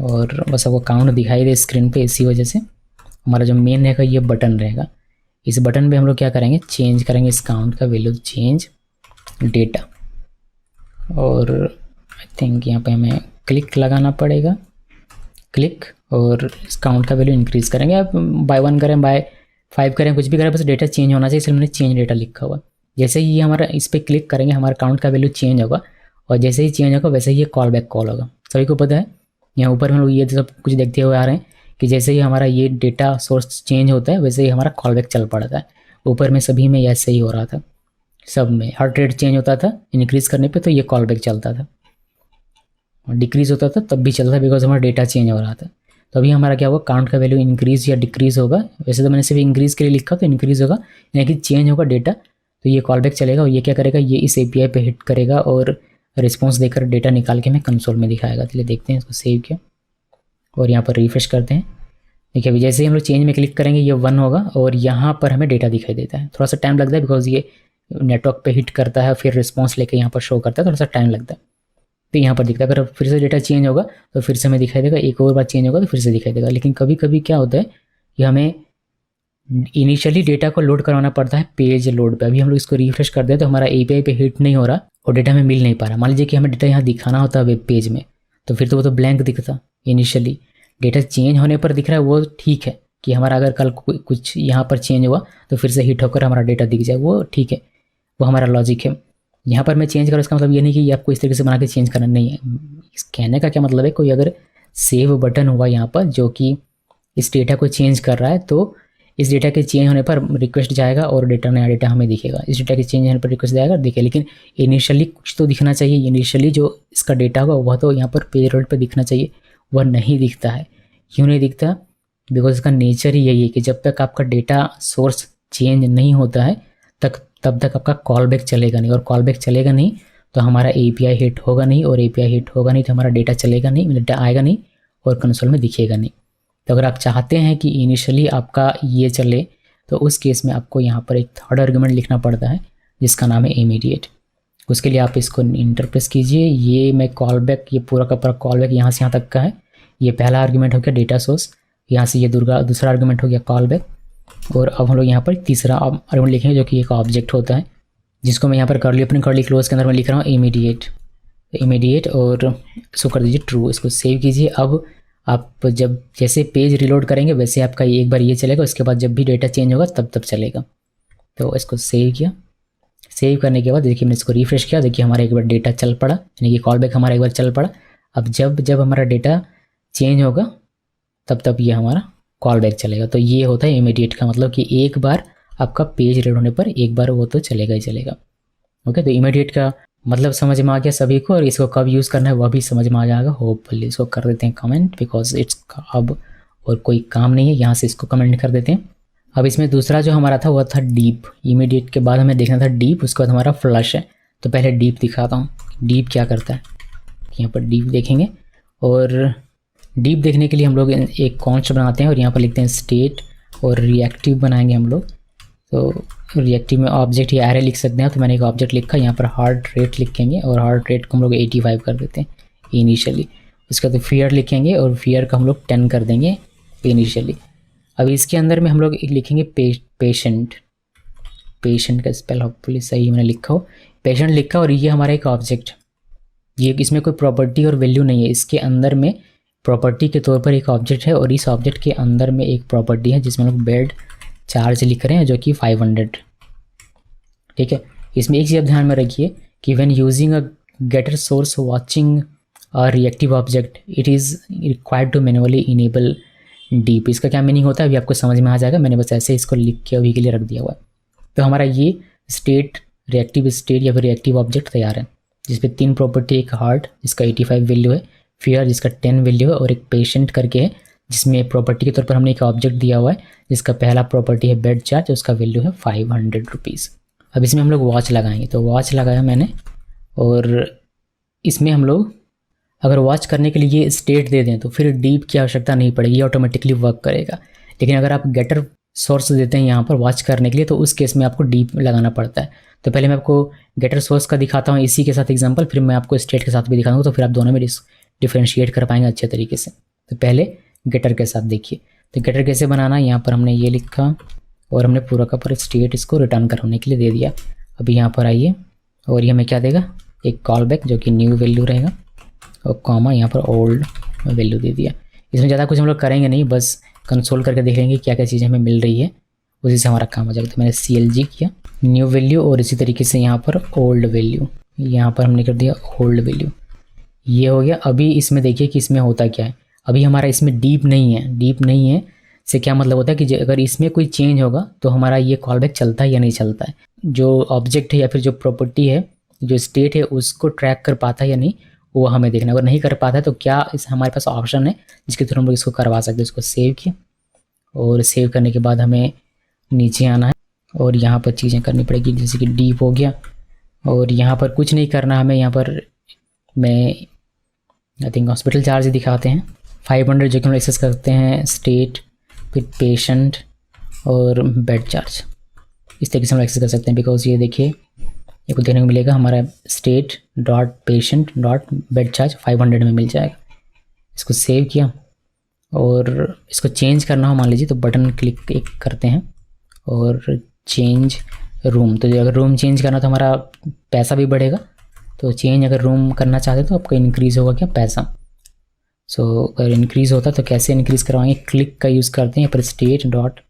और बस आपको काउंट दिखाई दे स्क्रीन पे, इसी वजह से हमारा जो मेन रहेगा ये बटन रहेगा। इस बटन पे हम लोग क्या करेंगे, चेंज करेंगे इस काउंट का वैल्यू, चेंज डेटा, और आई थिंक यहाँ पे हमें क्लिक लगाना पड़ेगा, क्लिक, और इस काउंट का वैल्यू इंक्रीज़ करेंगे। आप बाय 1 करें, बाय 5 करें, कुछ भी करें, बस डेटा चेंज होना चाहिए, इसलिए मैंने चेंज डेटा लिखा हुआ। जैसे ही हमारा इस पर क्लिक करेंगे हमारा काउंट का वैल्यू चेंज होगा, और जैसे ही चेंज होगा वैसे ही ये कॉल बैक कॉल होगा। सभी को पता है, यहाँ ऊपर हम लोग ये सब कुछ देखते हुए आ रहे हैं कि जैसे ही हमारा ये डेटा सोर्स चेंज होता है वैसे ही हमारा कॉल बैक चल पड़ता है। ऊपर में सभी में ऐसे ही हो रहा था, सब में हार्ट रेट चेंज होता था इंक्रीज़ करने पे तो ये कॉल बैक चलता था, और डिक्रीज़ होता था तब भी चलता था बिकॉज हमारा डेटा चेंज हो रहा था। तो अभी हमारा क्या होगा, काउंट का वैल्यू इंक्रीज़ या डिक्रीज़ होगा। वैसे तो मैंने सिर्फ इंक्रीज़ के लिए लिखा, तो इंक्रीज़ होगा, यानी कि चेंज होगा डेटा, तो ये कॉल बैक चलेगा। और ये क्या करेगा, ये इस API पे हिट करेगा और रिस्पॉन्स देकर डेटा निकाल के हमें कंसोल में दिखाएगा। चलिए देखते हैं, इसको सेव किया और यहाँ पर रिफ्रेश करते हैं। देखिए अभी जैसे ही हम लोग चेंज में क्लिक करेंगे ये 1 होगा और यहाँ पर हमें डेटा दिखाई देता है। थोड़ा सा टाइम लगता है बिकॉज ये नेटवर्क पे हिट करता है फिर रिस्पॉन्स लेके यहाँ पर शो करता है, थोड़ा सा टाइम लगता है। तो यहाँ पर दिखता है, अगर फिर से डेटा चेंज होगा तो फिर से हमें दिखाई देगा, एक और बार चेंज होगा तो फिर से दिखाई देगा। लेकिन कभी कभी क्या होता है कि हमें इनिशियली डेटा को लोड करवाना पड़ता है पेज लोड पे। अभी हम लोग इसको रिफ्रेश कर दें तो हमारा API पे हिट नहीं हो रहा और डेटा हमें मिल नहीं पा रहा। मान लीजिए कि हमें डेटा यहाँ दिखाना होता है वेब पेज में, तो फिर तो वो तो ब्लैंक दिखता। इनिशियली डेटा चेंज होने पर दिख रहा है वो ठीक है कि हमारा अगर कल कुछ यहाँ पर चेंज हुआ तो फिर से हिट होकर हमारा डेटा दिख जाए, वो ठीक है, वो हमारा लॉजिक है। यहाँ पर मैं चेंज करूँ इसका मतलब ये नहीं कि आपको इस तरीके से बना के चेंज करना नहीं है। इस कहने का क्या मतलब है, कोई अगर सेव बटन हुआ यहाँ पर जो कि इस डेटा को चेंज कर रहा है तो इस डेटा के चेंज होने पर रिक्वेस्ट जाएगा और नया डेटा हमें दिखेगा। इस डेटा के चेंज होने पर रिक्वेस्ट जाएगा दिखे, लेकिन इनिशियली कुछ तो दिखना चाहिए। इनिशियली जो इसका डेटा होगा वह तो यहाँ पर पेज लोड पर दिखना चाहिए, वह नहीं दिखता है। क्यों नहीं दिखता? बिकॉज इसका नेचर ही यही है कि जब तक आपका डेटा सोर्स चेंज नहीं होता है तब तक आपका कॉल बैक चलेगा नहीं, और कॉल बैक चलेगा नहीं तो हमारा API हिट होगा नहीं, और API हिट होगा नहीं तो हमारा डेटा चलेगा नहीं, डेटा आएगा नहीं और कंसोल में दिखेगा नहीं। तो अगर आप चाहते हैं कि इनिशियली आपका ये चले तो उस केस में आपको यहाँ पर एक थर्ड आर्गुमेंट लिखना पड़ता है जिसका नाम है इमीडिएट। उसके लिए आप इसको इंटरप्रेस कीजिए। ये मैं कॉल बैक, ये पूरा का पूरा कॉल बैक यहाँ से यहाँ तक का है। ये पहला आर्गुमेंट हो गया डेटा सोर्स, यहाँ से ये दूसरा आर्गुमेंट हो गया कॉल बैक, और अब हम लोग यहाँ पर तीसरा आर्गुमेंट लिखेंगे जो कि एक ऑब्जेक्ट होता है जिसको मैं यहाँ पर अपने कर्ली क्लोज के अंदर मैं लिख रहा हूँ इमीडिएट, और इसको कर दीजिए ट्रू। इसको सेव कीजिए। अब आप जब जैसे पेज रिलोड करेंगे वैसे आपका एक बार ये चलेगा, उसके बाद जब भी डेटा चेंज होगा तब चलेगा। तो इसको सेव किया। सेव करने के बाद देखिए मैंने इसको रिफ्रेश किया, देखिए हमारा एक बार डेटा चल पड़ा, यानी कि कॉल बैक हमारा एक बार चल पड़ा। अब जब हमारा डेटा चेंज होगा तब ये हमारा कॉल बैक चलेगा। तो ये होता है इमीडिएट का मतलब कि एक बार आपका पेज रीड होने पर एक बार वो तो चलेगा ही चलेगा। ओके, तो इमीडिएट का मतलब समझ में आ गया सभी को, और इसको कब यूज़ करना है वह भी समझ में आ जाएगा होपफुली। इसको कर देते हैं कमेंट बिकॉज इट्स अब और कोई काम नहीं है, यहाँ से इसको कमेंट कर देते हैं। अब इसमें दूसरा जो हमारा था वह था डीप। इमीडिएट के बाद हमें देखना था डीप, उसके बाद हमारा फ्लश है। तो पहले डीप दिखाता हूँ, डीप क्या करता है। यहाँ पर डीप देखेंगे, और डीप देखने के लिए हम लोग एक कॉन्स्ट बनाते हैं और यहाँ पर लिखते हैं स्टेट, और रिएक्टिव बनाएंगे हम लोग। तो रिएक्टिव में ऑब्जेक्ट या एरे लिख सकते हैं, तो मैंने एक ऑब्जेक्ट लिखा, यहाँ पर हार्ट रेट लिखेंगे और हार्ट रेट को हम लोग 85 कर देते हैं इनिशियली। उसके बाद फियर लिखेंगे और फियर का हम लोग 10 कर देंगे इनिशियली। अब इसके अंदर में हम लोग लिखेंगे पेशेंट का स्पेल होपफुली सही मैंने लिखा हो, पेशेंट लिखा, और ये हमारा एक ऑब्जेक्ट, ये इसमें कोई प्रॉपर्टी और वैल्यू नहीं है। इसके अंदर में प्रॉपर्टी के तौर पर एक ऑब्जेक्ट है, और इस ऑब्जेक्ट के अंदर में एक प्रॉपर्टी है जिसमें लोग बेड चार्ज लिख रहे हैं जो कि 500। ठीक है, इसमें एक चीज़ आप ध्यान में रखिए कि when using a getter source watching a reactive object it is required to manually enable deep. इसका क्या मीनिंग होता है अभी आपको समझ में आ जाएगा, मैंने बस ऐसे इसको लिख के अभी के लिए रख दिया हुआ है। तो हमारा ये स्टेट रिएक्टिव स्टेट या फिर रिएक्टिव ऑब्जेक्ट तैयार है, जिसपे 3 प्रॉपर्टी, एक हार्ट जिसका 85 वैल्यू है, फियर जिसका 10 वैल्यू है, और एक पेशेंट करके है जिसमें प्रॉपर्टी के तौर पर हमने एक ऑब्जेक्ट दिया हुआ है जिसका पहला प्रॉपर्टी है बेड चार्ज, उसका वैल्यू है 500 रुपीज़। अब इसमें हम लोग वॉच लगाएंगे, तो वॉच लगाया मैंने, और इसमें हम लोग अगर वॉच करने के लिए ये स्टेट दे दें तो फिर डीप की आवश्यकता नहीं पड़ेगी, ये ऑटोमेटिकली वर्क करेगा। लेकिन अगर आप गेटर सोर्स देते हैं यहाँ पर वॉच करने के लिए तो उस केस में आपको डीप लगाना पड़ता है। तो पहले मैं आपको गेटर सोर्स का दिखाता हूँ इसी के साथ एग्जांपल, फिर मैं आपको स्टेट के साथ भी दिखाऊंगा, तो फिर आप दोनों में डिफ्रेंशिएट कर पाएंगे अच्छे तरीके से। तो पहले गेटर के साथ देखिए, तो गेटर कैसे बनाना है, यहाँ पर हमने ये लिखा और हमने पूरा का पूरा स्टेट इसको रिटर्न करने के लिए दे दिया। अभी यहाँ पर आइए, और ये हमें क्या देगा, एक कॉल बैक जो कि न्यू वैल्यू रहेगा, और कॉमा यहाँ पर ओल्ड वैल्यू दे दिया। इसमें ज़्यादा कुछ हम लोग करेंगे नहीं, बस कंसोल करके देख लेंगे क्या क्या चीज़ें हमें मिल रही है, उसी से हमारा काम हो जाएगा। तो मैंने CLG किया न्यू वैल्यू, और इसी तरीके से यहाँ पर ओल्ड वैल्यू, यहाँ पर हमने कर दिया ओल्ड वैल्यू, ये हो गया। अभी इसमें देखिए कि इसमें होता क्या है, अभी हमारा इसमें डीप नहीं है। डीप नहीं है से क्या मतलब होता है कि अगर इसमें कोई चेंज होगा तो हमारा ये कॉल बैक चलता है या नहीं चलता है, जो ऑब्जेक्ट है या फिर जो प्रॉपर्टी है, जो स्टेट है, उसको ट्रैक कर पाता है या नहीं, वो हमें देखना। अगर नहीं कर पाता है तो क्या इस हमारे पास ऑप्शन है जिसके थ्रू हम लोग इसको करवा सकते हैं। इसको सेव किया, और सेव करने के बाद हमें नीचे आना है और यहाँ पर चीज़ें करनी पड़ेगी, जैसे कि डीप हो गया, और यहाँ पर कुछ नहीं करना हमें। यहाँ पर मैं आई थिंक हॉस्पिटल चार्ज दिखाते हैं 500 जो कि हम एक्सेस करते हैं स्टेट फिर पेशेंट और बेड चार्ज, इस तरीके से हम एक्सेस कर सकते हैं। बिकॉज ये देखिए ये को देखने को मिलेगा हमारा state dot patient dot bed charge 500 में मिल जाएगा। इसको सेव किया और इसको चेंज करना हो मान लीजिए तो बटन क्लिक एक करते हैं और चेंज रूम। तो अगर रूम चेंज करना तो हमारा पैसा भी बढ़ेगा, तो चेंज अगर रूम करना चाहते तो आपका इंक्रीज़ होगा क्या पैसा। सो अगर इंक्रीज़ होता तो कैसे इंक्रीज़ करवाएंगे, क्लिक का यूज़ करते हैं, पर state dot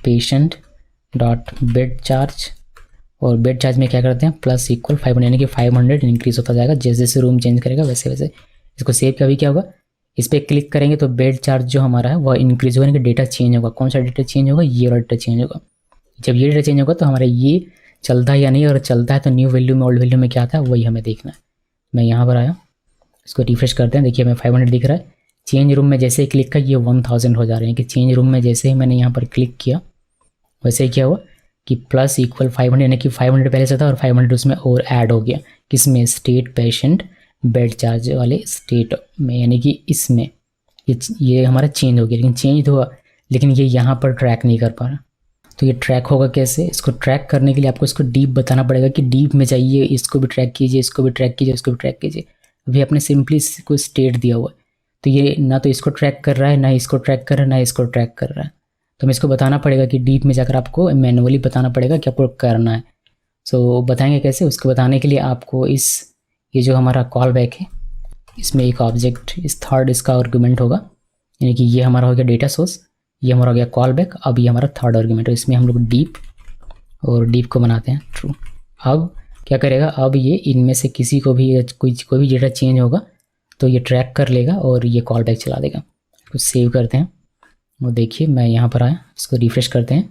patient dot bed charge और बेड चार्ज में क्या करते हैं प्लस इक्वल 500, यानी कि 500 इंक्रीज़ होता जाएगा जैसे जैसे रूम चेंज करेगा वैसे वैसे। इसको सेव का भी क्या होगा, इस पर क्लिक करेंगे तो बेड चार्ज जो हमारा है वह इंक्रीज़ होगा, यानी कि डेटा चेंज होगा। कौन सा डेटा चेंज होगा, ये वाला डेटा चेंज होगा। जब ये डेटा चेंज होगा तो हमारा ये चलता है या नहीं, और चलता है तो न्यू वैल्यू में ओल्ड वैल्यू में क्या आता है वही हमें देखना है। मैं यहाँ पर आया, इसको रिफ्रेश करते हैं, देखिए हमें 500 दिख रहा है। चेंज रूम में जैसे ही क्लिक किया ये 1000 हो जा रहे हैं कि चेंज रूम में जैसे ही मैंने यहाँ पर क्लिक किया वैसे ही क्या हुआ कि प्लस इक्वल 500, यानी कि 500 पहले से था और 500 उसमें और ऐड हो गया। किसमें, स्टेट पेशेंट बेड चार्ज वाले स्टेट में, यानी कि इसमें ये हमारा चेंज हो गया। लेकिन चेंज हुआ लेकिन ये यहाँ पर ट्रैक नहीं कर पा रहा। तो ये ट्रैक होगा कैसे, इसको ट्रैक करने के लिए आपको इसको डीप बताना पड़ेगा कि डीप में जाइए, इसको भी ट्रैक कीजिए, इसको भी ट्रैक कीजिए, इसको भी ट्रैक कीजिए। अभी आपने सिंपली इसको स्टेट दिया हुआ है तो ये ना तो इसको ट्रैक कर रहा है, ना इसको ट्रैक कर रहा है, ना इसको ट्रैक कर रहा है। तो हमें इसको बताना पड़ेगा कि डीप में जाकर आपको मैनुअली बताना पड़ेगा कि आपको करना है। सो बताएंगे कैसे, उसको बताने के लिए आपको ये जो हमारा कॉल बैक है इसमें एक ऑब्जेक्ट इस थर्ड इसका आर्गुमेंट होगा, यानी कि ये हमारा हो गया डेटा सोर्स, ये हमारा हो गया कॉल बैक, अब ये हमारा थर्ड आर्गुमेंट है। इसमें हम लोग डीप और डीप को बनाते हैं ट्रू। अब क्या करेगा, अब ये इनमें से किसी को भी कोई भी डेटा चेंज होगा तो ये ट्रैक कर लेगा और ये कॉल बैक चला देगा। तो सेव करते हैं और देखिए मैं यहाँ पर आया, इसको रिफ्रेश करते हैं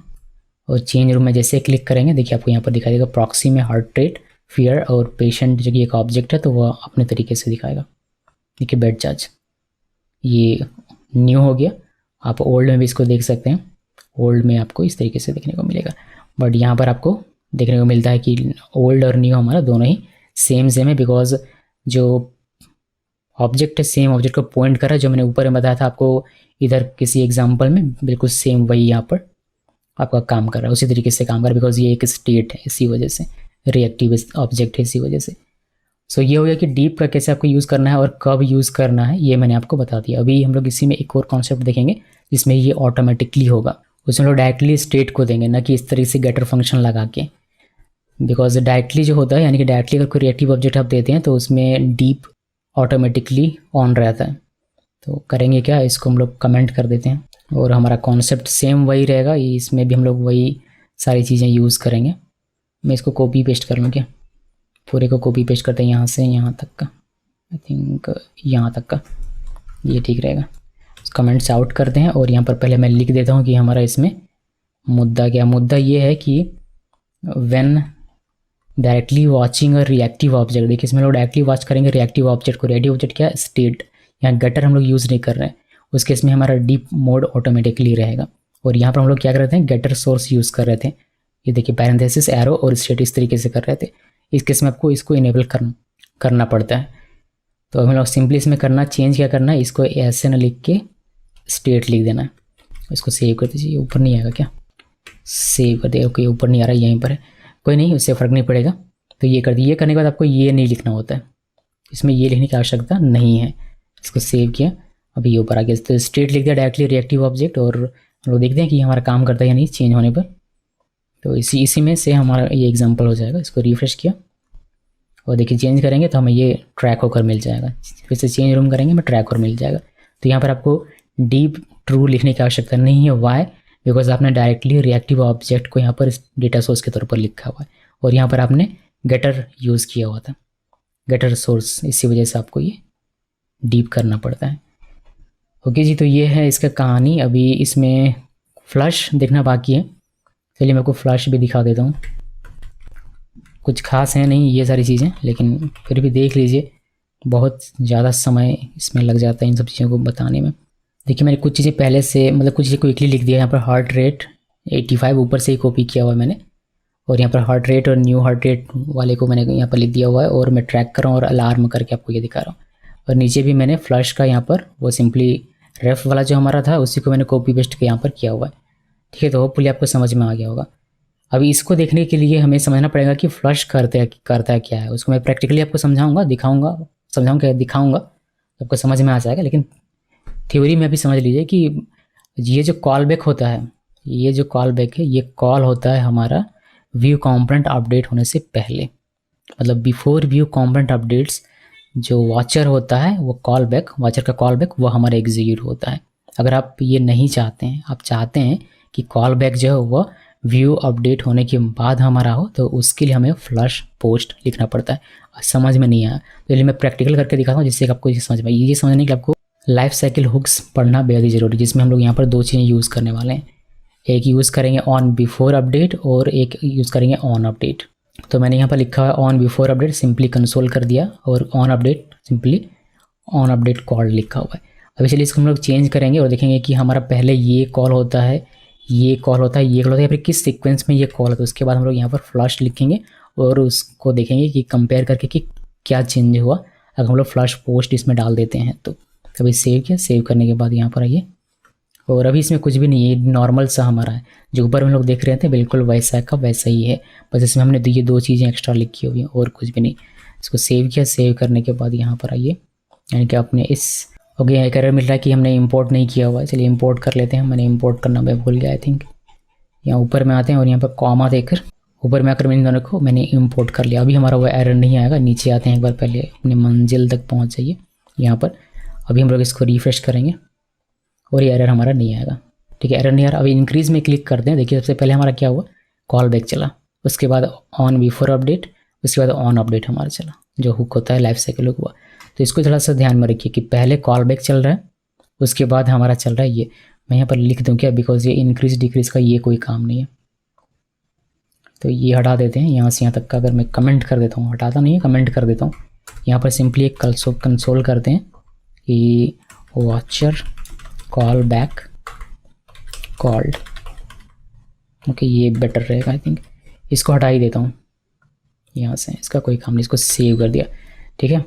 और चेंज रूम में जैसे क्लिक करेंगे देखिए आपको यहाँ पर दिखाई देगा प्रॉक्सी में हार्ट रेट, फियर और पेशेंट जो कि एक ऑब्जेक्ट है तो वह अपने तरीके से दिखाएगा। देखिए बेड चार्ज ये न्यू हो गया, आप ओल्ड में भी इसको देख सकते हैं, ओल्ड में आपको इस तरीके से देखने को मिलेगा। बट यहाँ पर आपको देखने को मिलता है कि ओल्ड और न्यू हमारा दोनों ही सेम है, बिकॉज जो ऑब्जेक्ट है सेम ऑब्जेक्ट को पॉइंट कर रहा है। जो मैंने ऊपर में बताया था आपको इधर किसी एग्जांपल में बिल्कुल सेम वही यहाँ पर आपका काम कर रहा है, उसी तरीके से काम कर रहा है, बिकॉज ये एक स्टेट है इसी वजह से, रिएक्टिव ऑब्जेक्ट है इसी वजह से। सो ये हो गया कि डीप का कैसे आपको यूज़ करना है और कब यूज़ करना है ये मैंने आपको बता दिया। अभी हम लोग इसी में एक और कॉन्सेप्ट देखेंगे जिसमें ये ऑटोमेटिकली होगा, उसमें लोग डायरेक्टली स्टेट को देंगे, ना कि इस तरीके से गेटर फंक्शन लगा के। बिकॉज डायरेक्टली जो होता है, यानी कि डायरेक्टली अगर कोई रिएक्टिव ऑब्जेक्ट आप देते हैं तो उसमें डीप ऑटोमेटिकली ऑन रहता है। तो करेंगे क्या, इसको हम लोग कमेंट कर देते हैं और हमारा कॉन्सेप्ट सेम वही रहेगा, इसमें भी हम लोग वही सारी चीज़ें यूज़ करेंगे। मैं इसको कॉपी पेस्ट कर लूँ क्या, पूरे को कॉपी पेस्ट करते हैं यहाँ से यहाँ तक का, आई थिंक यहाँ तक का, ये ठीक रहेगा। कमेंट्स आउट करते हैं और यहाँ पर पहले मैं लिख देता हूँ कि हमारा इसमें मुद्दा क्या, मुद्दा ये है कि when directly watching a reactive object, देखिए इसमें लोग डायरेक्टली वॉच करेंगे रिएक्टिव ऑब्जेक्ट को। रिएक्टिव ऑब्जेक्ट क्या है, स्टेट, यहाँ गेटर हम लोग यूज़ नहीं कर रहे हैं, उस केस में हमारा डीप मोड ऑटोमेटिकली रहेगा। और यहाँ पर हम लोग क्या कर रहे थे, गेटर सोर्स यूज़ कर रहे थे, ये देखिए पैरेंथेसिस एरो और स्टेट इस तरीके से कर रहे थे। इस केस में आपको इसको इनेबल करना पड़ता है। तो हम लोग सिंपली इसमें करना, चेंज क्या करना है, इसको ऐसे ना लिख के स्टेट लिख देना है। इसको सेव कर दीजिए, ऊपर नहीं आएगा क्या, सेव कर दिया, ओके ऊपर नहीं आ रहा है यहीं पर है, कोई नहीं, उससे फ़र्क नहीं पड़ेगा। तो ये कर दिए, ये करने के बाद आपको ये नहीं लिखना होता है, इसमें ये लिखने की आवश्यकता नहीं है। इसको सेव किया, अभी ये ऊपर आ गया, तो स्टेट लिख दिया डायरेक्टली रिएक्टिव ऑब्जेक्ट, और हम लोग देखते हैं कि हमारा काम करता है या नहीं चेंज होने पर। तो इसी में से हमारा ये एग्जांपल हो जाएगा। इसको रिफ्रेश किया और देखिए चेंज करेंगे तो हमें ये ट्रैक होकर मिल जाएगा, फिर से चेंज रूम करेंगे हमें ट्रैक और मिल जाएगा। तो यहाँ पर आपको डीप ट्रू लिखने की आवश्यकता नहीं है, वाई, बिकॉज आपने डायरेक्टली रिएक्टिव ऑब्जेक्ट को यहाँ पर डेटा सोर्स के तौर पर लिखा हुआ है और यहाँ पर आपने गेटर यूज़ किया हुआ था, गेटर सोर्स, इसी वजह से आपको ये डीप करना पड़ता है। ओके जी, तो ये है इसका कहानी। अभी इसमें फ्लश देखना बाकी है, चलिए मैं आपको फ्लश भी दिखा देता हूँ। कुछ खास है नहीं ये सारी चीज़ें, लेकिन फिर भी देख लीजिए, बहुत ज़्यादा समय इसमें लग जाता है इन सब चीज़ों को बताने में। देखिए मैंने कुछ चीज़ें पहले से, मतलब कुछ चीज़ें क्विकली लिख दिया। यहाँ पर हार्ट रेट 85 ऊपर से ही कॉपी किया हुआ है मैंने, और यहाँ पर हार्ट रेट और न्यू हार्ट रेट वाले को मैंने यहाँ पर लिख दिया हुआ है, और मैं ट्रैक कर रहा हूँ और अलार्म करके आपको ये दिखा रहा हूँ। और नीचे भी मैंने फ्लश का यहाँ पर वो सिंपली रेफ वाला जो हमारा था उसी को मैंने कॉपी पेस्ट के यहाँ पर किया हुआ है, ठीक है। तो होपफुली आपको समझ में आ गया होगा। अभी इसको देखने के लिए हमें समझना पड़ेगा कि फ्लश करता है क्या है। उसको मैं प्रैक्टिकली आपको समझाऊंगा, दिखाऊंगा आपको समझ में आ जाएगा। लेकिन थ्योरी में भी समझ लीजिए कि ये जो कॉल बैक होता है, ये जो कॉल बैक है, ये कॉल होता है हमारा व्यू कंपोनेंट अपडेट होने से पहले, मतलब बिफोर व्यू कंपोनेंट अपडेट्स जो वॉचर होता है वो कॉल बैक, वॉचर का कॉल बैक वो हमारा एग्जीक्यूट होता है। अगर आप ये नहीं चाहते हैं, आप चाहते हैं कि कॉल बैक जो है वो व्यू अपडेट होने के बाद हमारा हो, तो उसके लिए हमें फ्लश पोस्ट लिखना पड़ता है। समझ में नहीं आया तो इसलिए मैं प्रैक्टिकल करके दिखाता हूँ, जिससे आपको ये समझ में, ये समझने के आपको लाइफ साइकिल हुक्स पढ़ना बेहद ही जरूरी है, जिसमें हम लोग यहाँ पर दो चीज़ें यूज़ करने वाले हैं। एक यूज़ करेंगे ऑन बिफोर अपडेट और एक यूज़ करेंगे ऑन अपडेट। तो मैंने यहाँ पर लिखा है on before update, simply console कर दिया, और on update simply on update call लिखा हुआ है। अभी चलिए इसको हम लोग चेंज करेंगे और देखेंगे कि हमारा पहले ये कॉल होता है, ये कॉल होता है, ये कॉल होता है, या फिर किस सीक्वेंस में ये कॉल होता है। उसके बाद हम लोग यहाँ पर फ्लश लिखेंगे और उसको देखेंगे कि कंपेयर करके कि क्या चेंज हुआ अगर हम लोग फ्लश पोस्ट इसमें डाल देते हैं तो। अभी सेव किया, सेव करने के बाद यहाँ पर आइए, और अभी इसमें कुछ भी नहीं है, नॉर्मल सा हमारा है जो ऊपर हम लोग देख रहे थे, बिल्कुल वैसा का वैसा ही है, बस इसमें हमने ये दो चीज़ें एक्स्ट्रा लिखी हुई हैं और कुछ भी नहीं। इसको सेव किया, सेव करने के बाद यहाँ पर आइए, यानी कि आपने इस ओके एक एरर मिल रहा है कि हमने इंपोर्ट नहीं किया हुआ है। चलिए इंपोर्ट कर लेते हैं, मैंने इंपोर्ट करना मैं भूल गया आई थिंक। यहाँ ऊपर में आते हैं और यहाँ पर कॉमा देकर ऊपर में आकर मैंने दोनों को मैंने इंपोर्ट कर लिया। अभी हमारा वो एरर नहीं आएगा, नीचे आते हैं एक बार, पहले अपने मंजिल तक पहुँच जाइए यहाँ पर। अभी हम लोग इसको रिफ्रेश करेंगे और ये एरर हमारा नहीं आएगा, ठीक है। एरर नहीं आ रहा। अभी इंक्रीज में क्लिक करते हैं, देखिए सबसे पहले हमारा क्या हुआ, कॉल बैक चला, उसके बाद ऑन बिफोर अपडेट, उसके बाद ऑन अपडेट हमारा चला, जो हुक होता है लाइफ साइकिल हुक हुआ। तो इसको थोड़ा सा ध्यान में रखिए कि पहले कॉल बैक चल रहा है, उसके बाद हमारा चल रहा है ये। मैं यहाँ पर लिख दूँ क्या, बिकॉज ये इंक्रीज डिक्रीज का ये कोई काम नहीं है, तो ये हटा देते हैं। यहाँ से यहाँ तक का अगर मैं कमेंट कर देता हूँ, हटाता नहीं है, कमेंट कर देता हूँ। यहाँ पर सिंपली एक कंसोल करते हैं कि watcher call back called, okay ये बेटर रहेगा आई थिंक। इसको हटा ही देता हूँ यहाँ से, इसका कोई काम नहीं, इसको सेव कर दिया, ठीक है।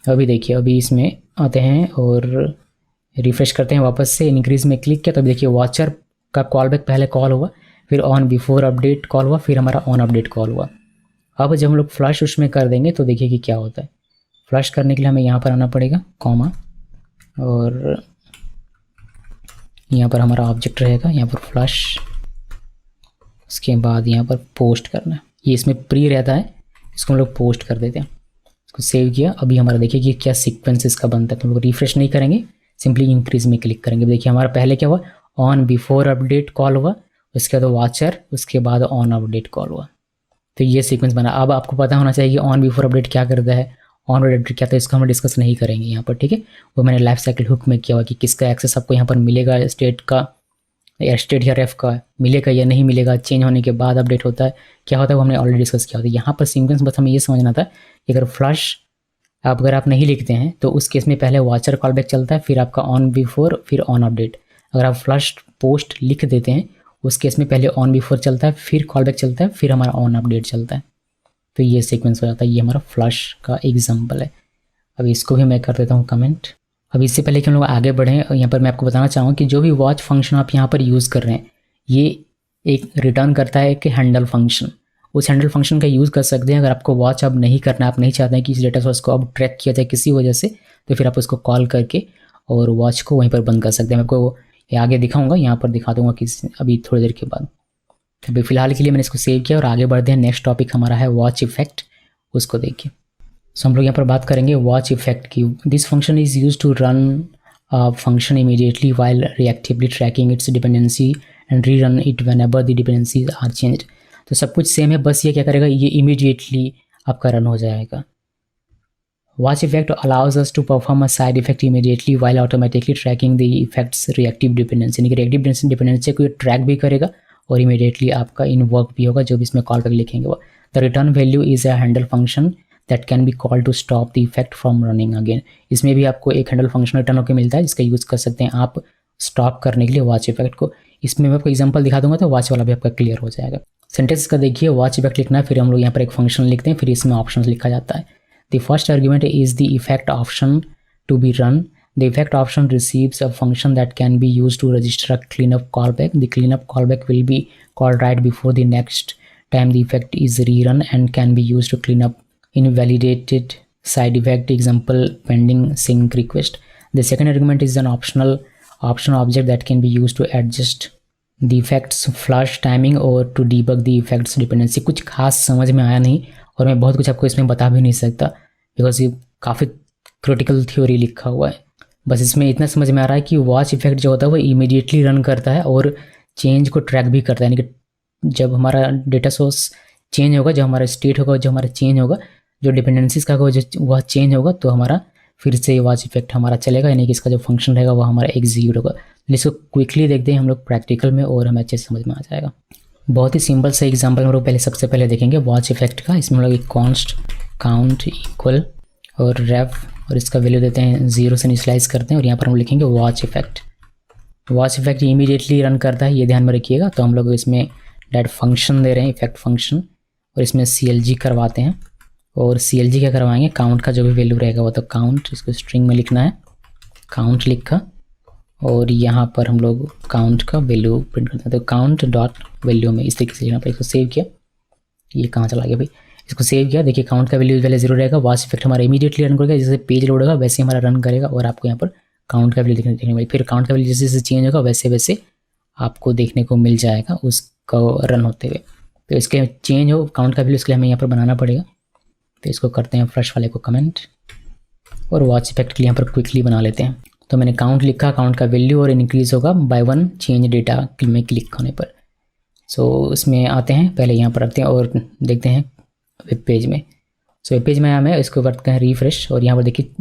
अभी देखिए, अभी इसमें आते हैं और रिफ्रेश करते हैं वापस से, इंक्रीज में क्लिक किया तो देखिए वॉचर का कॉल बैक पहले कॉल हुआ, फिर ऑन बिफोर अपडेट कॉल हुआ, फिर हमारा ऑन अपडेट कॉल हुआ। अब जब हम लोग फ्लश उसमें कर देंगे तो देखिए कि क्या होता है। फ्लश करने के लिए हमें यहाँ पर आना पड़ेगा, कॉमा, और यहाँ पर हमारा ऑब्जेक्ट रहेगा, यहाँ पर फ्लश, उसके बाद यहाँ पर पोस्ट करना है। ये इसमें प्री रहता है, इसको हम लोग पोस्ट कर देते हैं। इसको सेव किया। अभी हमारा देखिए कि क्या सीक्वेंस इसका बनता है, तो हम लोग रिफ्रेश नहीं करेंगे, सिंपली इंक्रीज में क्लिक करेंगे। देखिए हमारा पहले क्या हुआ, ऑन बिफोर अपडेट कॉल हुआ, उसके बाद वॉचर, उसके बाद ऑन अपडेट कॉल हुआ, तो ये सीक्वेंस बना। अब आपको पता होना चाहिए कि ऑन बिफोर अपडेट क्या करता है, ऑन अपडेट क्या, तो इसको हम डिस्कस नहीं करेंगे यहाँ पर, ठीक है। वो मैंने लाइफ साइकिल हुक में किया हुआ कि किसका एक्सेस आपको यहाँ पर मिलेगा, स्टेट का या स्टेट या रेफ का मिलेगा या नहीं मिलेगा, चेंज होने के बाद अपडेट होता है क्या होता है, वो हमने ऑलरेडी डिस्कस किया होता है। यहाँ पर सीक्वेंस बस हमें ये समझना था कि अगर फ्लश अगर आप नहीं लिखते हैं तो उस केस में पहले वॉचर कॉल बैक चलता है, फिर आपका ऑन बिफोर, फिर ऑन अपडेट। अगर आप फ्लश पोस्ट लिख देते हैं उस केस में पहले ऑन बिफोर चलता है, फिर कॉल बैक चलता है, फिर हमारा ऑन अपडेट चलता है, तो ये सीक्वेंस हो जाता है। ये हमारा फ्लश का एग्जाम्पल है। अब इसको भी मैं कर देता हूँ कमेंट। अब इससे पहले कि हम लोग आगे बढ़ें, यहाँ पर मैं आपको बताना चाहूँगा कि जो भी वॉच फंक्शन आप यहाँ पर यूज़ कर रहे हैं, ये एक रिटर्न करता है कि हैंडल फंक्शन। उस हैंडल फंक्शन का यूज़ कर सकते हैं। अगर आपको वॉच अब नहीं करना, आप नहीं चाहते हैं कि इस डेटा सोर्स को अब ट्रैक किया जाए किसी वजह से, तो फिर आप उसको कॉल करके और वॉच को वहीं पर बंद कर सकते हैं। मैं आपको आगे दिखाऊंगा, यहाँ पर दिखा दूंगा कि अभी थोड़ी देर के बाद। अभी फिलहाल के लिए मैंने इसको सेव किया और आगे बढ़ते हैं। नेक्स्ट टॉपिक हमारा है वॉच इफेक्ट, उसको देखिए। सो हम लोग यहाँ पर बात करेंगे वॉच इफेक्ट की। This function is use to run function immediately while reactively tracking its dependency and rerun it whenever the dependencies are changed. तो सब कुछ सेम है, बस ये क्या करेगा, ये इमीडिएटली आपका रन हो जाएगा। Watch effect allows us to perform a side effect immediately while automatically tracking the effect's reactive dependency। यानी कि reactive dependency को ट्रैक भी करेगा और immediately आपका invoke भी होगा, जो भी इसमें कॉल करके लिखेंगे वो। The return value is a handle function that can be called to stop the effect from running again। इसमें भी आपको एक हैंडल फंक्शन रिटर्न होकर मिलता है जिसका यूज़ कर सकते हैं आप स्टॉप करने के लिए वॉच इफेक्ट को। इसमें मैं आपको एग्जांपल दिखा दूंगा तो वॉच वाला भी आपका क्लियर हो जाएगा। सेंटेंस का देखिए, वॉच इफेक्ट लिखना है, फिर हम लोग यहाँ पर एक फंक्शन लिखते हैं, फिर इसमें ऑप्शन लिखा जाता है। The first argument is the effect option to be run, The effect option receives a function that can be used to register a cleanup callback. The cleanup callback will be called right before the next time the effect is rerun and can be used to clean up invalidated side effect. Example, pending sync request. The second argument is an optional object that can be used to adjust the effects flush timing or to debug the effects dependency. कुछ खास समझ में आया नहीं और मैं बहुत कुछ आपको इसमें बता भी नहीं सकता बिकॉज ये काफ़ी क्रिटिकल थ्योरी लिखा हुआ है। बस इसमें इतना समझ में आ रहा है कि वॉच इफेक्ट जो होता है वो इमीडिएटली रन करता है और चेंज को ट्रैक भी करता है, यानी कि जब हमारा डेटा सोर्स चेंज होगा, जो हमारा स्टेट होगा, जो हमारा चेंज होगा, जो डिपेंडेंसीज का होगा, जो वह चेंज होगा तो हमारा फिर से वॉच इफेक्ट हमारा चलेगा, यानी कि इसका जो फंक्शन रहेगा वो हमारा एग्जीक्यूट होगा। इसको क्विकली देखते हैं हम लोग प्रैक्टिकल में और हमें अच्छे से समझ में आ जाएगा। बहुत ही सिंपल सा एग्जांपल हम लोग सबसे पहले देखेंगे वॉच इफेक्ट का। इसमें हम लोग एक कॉन्स्ट काउंट इक्वल और रेफ और इसका वैल्यू देते हैं 0 से इनिशियलाइज करते हैं और यहाँ पर हम लिखेंगे watch effect. Watch effect immediately run करता है, ये ध्यान में रखिएगा। तो हम लोग इसमें डायरेक्ट फंक्शन दे रहे हैं, इफेक्ट फंक्शन, और इसमें CLG करवाते हैं। और CLG क्या करवाएंगे, काउंट का जो भी वैल्यू रहेगा वो तो काउंट, इसको स्ट्रिंग में लिखना है, काउंट लिखा, और यहाँ पर हम लोग काउंट का वैल्यू प्रिंट करते हैं। तो काउंट डॉट वैल्यू में इस तरीके से लिखना पड़ेगा। इसको सेव किया, ये कहाँ चला गया भाई, इसको सेव किया। देखिए काउंट का वैल्यू पहले 0 रहेगा, वॉच इफेक्ट हमारा इमीडिएटली रन करेगा, जैसे पेज लोड होगा वैसे हमारा रन करेगा और आपको यहाँ पर काउंट का वैल्यू देखने को। फिर काउंट का वैल्यू जैसे जैसे चेंज होगा वैसे वैसे आपको देखने को मिल जाएगा उसको रन होते हुए। तो इसके चेंज हो काउंट का वैल्यू, इसके लिए हमें यहाँ पर बनाना पड़ेगा। तो इसको करते हैं फ्लश वाले को कमेंट और वॉच इफेक्ट के लिए यहाँ पर क्विकली बना लेते हैं। तो मैंने काउंट लिखा, काउंट का वैल्यू और इंक्रीज होगा बाय 1 चेंज डेटा में क्लिक होने पर। सो इसमें आते हैं, पहले यहाँ पर आते हैं और देखते हैं वेब पेज में। सो वेब पेज में हमें इसको करते हैं रिफ्रेश और यहाँ पर देखिए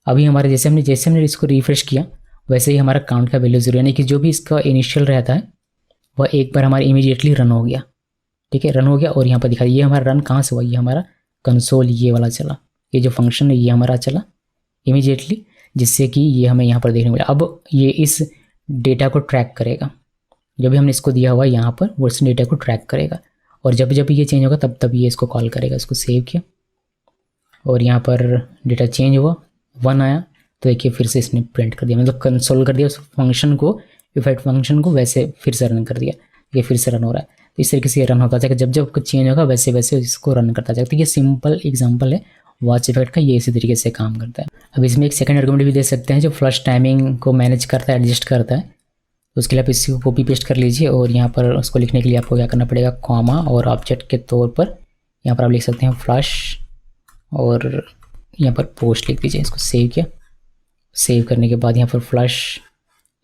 अभी हमारे जैसे हमने इसको रिफ्रेश किया वैसे ही हमारा काउंट का वैल्यू 0, यानी कि जो भी इसका इनिशियल रहता है वह एक बार हमारा इमीडिएटली रन हो गया। ठीक है, रन हो गया और यहाँ पर दिखा ये हमारा रन कहाँ से हुआ, ये हमारा कंसोल ये वाला चला, ये जो फंक्शन है ये हमारा चला इमीडिएटली, जिससे कि ये हमें यहाँ पर देखने मिला। अब ये इस डेटा को ट्रैक करेगा, जब भी हमने इसको दिया हुआ यहाँ पर वो इस डेटा को ट्रैक करेगा और जब जब ये चेंज होगा तब तब ये इसको कॉल करेगा। इसको सेव किया और यहाँ पर डेटा चेंज हुआ, 1 आया तो देखिए फिर से इसने प्रिंट कर दिया, मतलब कंसोल कर दिया उस फंक्शन को, इफेक्ट फंक्शन को वैसे फिर से रन कर दिया, ये फिर से रन हो रहा है। तो इस तरीके से ये रन होता जाएगा, जब जब चेंज होगा वैसे वैसे इसको रन करता जाएगा। तो ये सिंपल एग्जांपल है वॉच इफेक्ट का, ये इसी तरीके से काम करता है। अब इसमें एक सेकंड आर्गुमेंट भी दे सकते हैं जो फ्लश टाइमिंग को मैनेज करता है, एडजस्ट करता है। तो उसके लिए आप इसी को कॉपी पेस्ट कर लीजिए और यहाँ पर उसको लिखने के लिए आपको क्या करना पड़ेगा, कॉमा और ऑब्जेक्ट के तौर पर यहाँ पर आप लिख सकते हैं फ्लश और यहाँ पर पोस्ट लिख दीजिए। इसको सेव किया, सेव करने के बाद यहाँ पर फ्लश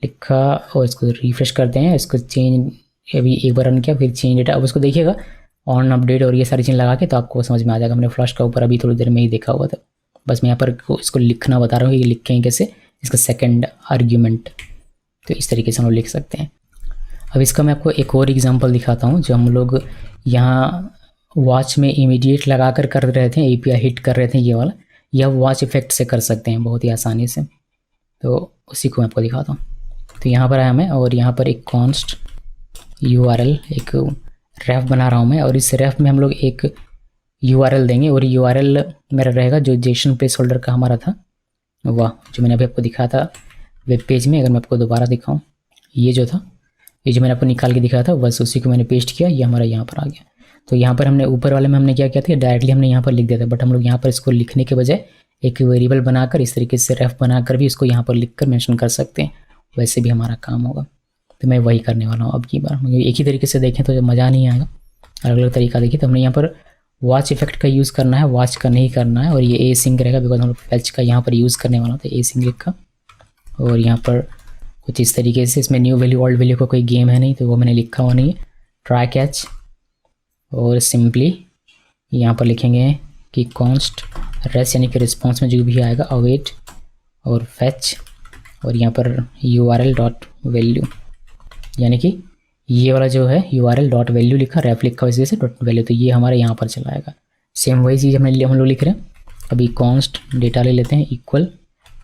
लिखा और इसको रिफ्रेश करते हैं। इसको चेंज अभी एक बार रन किया, फिर चेंज डेटा, अब उसको देखिएगा ऑन अपडेट और ये सारी चीज़ लगा के तो आपको समझ में आ जाएगा। हमने फ्लश का ऊपर अभी थोड़ी देर में ही देखा हुआ था, बस मैं यहाँ पर इसको लिखना बता रहा हूँ कि लिखें कैसे, इसका सेकंड आर्ग्यूमेंट। तो इस तरीके से हम लोग लिख सकते हैं। अब इसका मैं आपको एक और एग्जांपल दिखाता हूँ जो हम लोग यहाँ वॉच में इमीडिएट लगा कर रहे थे, API हिट कर रहे थे, ये वाला, यह वॉच इफेक्ट से कर सकते हैं बहुत ही आसानी से। तो उसी को मैं आपको दिखाता हूँ। तो यहाँ पर आया मैं और यहाँ पर एक कॉन्स्ट URL, एक रेफ बना रहा हूँ मैं और इस रेफ में हम लोग एक URL देंगे और URL मेरा रहेगा जो जेसन प्लेस होल्डर का हमारा था, वाह, जो मैंने अभी आपको दिखाया था वेब पेज में। अगर मैं आपको दोबारा दिखाऊं, ये जो था, ये जो मैंने आपको निकाल के दिखाया था, बस उसी को मैंने पेस्ट किया, ये हमारा यहाँ पर आ गया। तो यहाँ पर हमने ऊपर वाले में हमने क्या किया था, डायरेक्टली हमने यहाँ पर लिख दिया था, बट हम लोग यहाँ पर इसको लिखने के बजाय एक वेरिएबल बनाकर इस तरीके से रेफ बनाकर भी इसको यहाँ पर लिख कर मैंशन कर सकते हैं, वैसे भी हमारा काम होगा। तो मैं वही करने वाला हूँ अब की बार। मुझे एक ही तरीके से देखें तो मज़ा नहीं आएगा, अलग अलग तरीका देखिए। तो हमने यहाँ पर वॉच इफेक्ट का यूज़ करना है, वॉच का नहीं करना है, और ये एसिंक रहेगा बिकॉज हम लोग फैच का यहाँ पर यूज़ करने वाला, तो एसिंक लिखा और यहाँ पर कुछ इस तरीके से, इसमें न्यू वैल्यू ओल्ड वैल्यू का कोई गेम है नहीं तो वो मैंने लिखा हुआ नहीं है, ट्राई कैच, और सिंपली यहाँ पर लिखेंगे कि कॉन्स्ट रेस, यानी कि रिस्पॉन्स में जो भी आएगा अवेट और फैच, और यहाँ पर URL डॉट वैल्यू, यानी कि ये वाला जो है URL डॉट वैल्यू लिखा, रेफ लिखा इस वजह से डॉट वैल्यू, तो ये हमारे यहाँ पर चला आएगा। सेम वही चीज़ हम लोग लिख रहे हैं। अभी कॉन्स्ट डेटा ले लेते हैं, इक्वल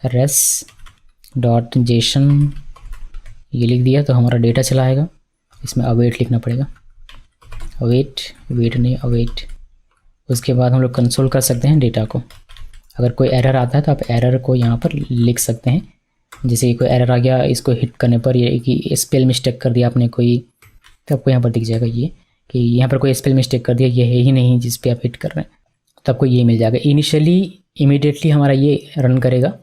रेस डॉट जेसन, ये लिख दिया तो हमारा डेटा चला आएगा। इसमें अवेट लिखना पड़ेगा, अवेट, वेट नहीं अवेट। उसके बाद हम लोग कंसोल कर सकते हैं डेटा को। अगर कोई एरर आता है तो आप एरर को यहाँ पर लिख सकते हैं। जैसे कोई एरर आ गया, इसको हिट करने पर ये कि स्पेल मिस्टेक कर दिया आपने कोई, तो आपको यहाँ पर दिख जाएगा ये कि यहाँ पर कोई स्पेल मिस्टेक कर दिया, ये है ही नहीं जिस पे आप हिट कर रहे हैं, तो आपको ये मिल जाएगा। इमीडिएटली हमारा ये रन करेगा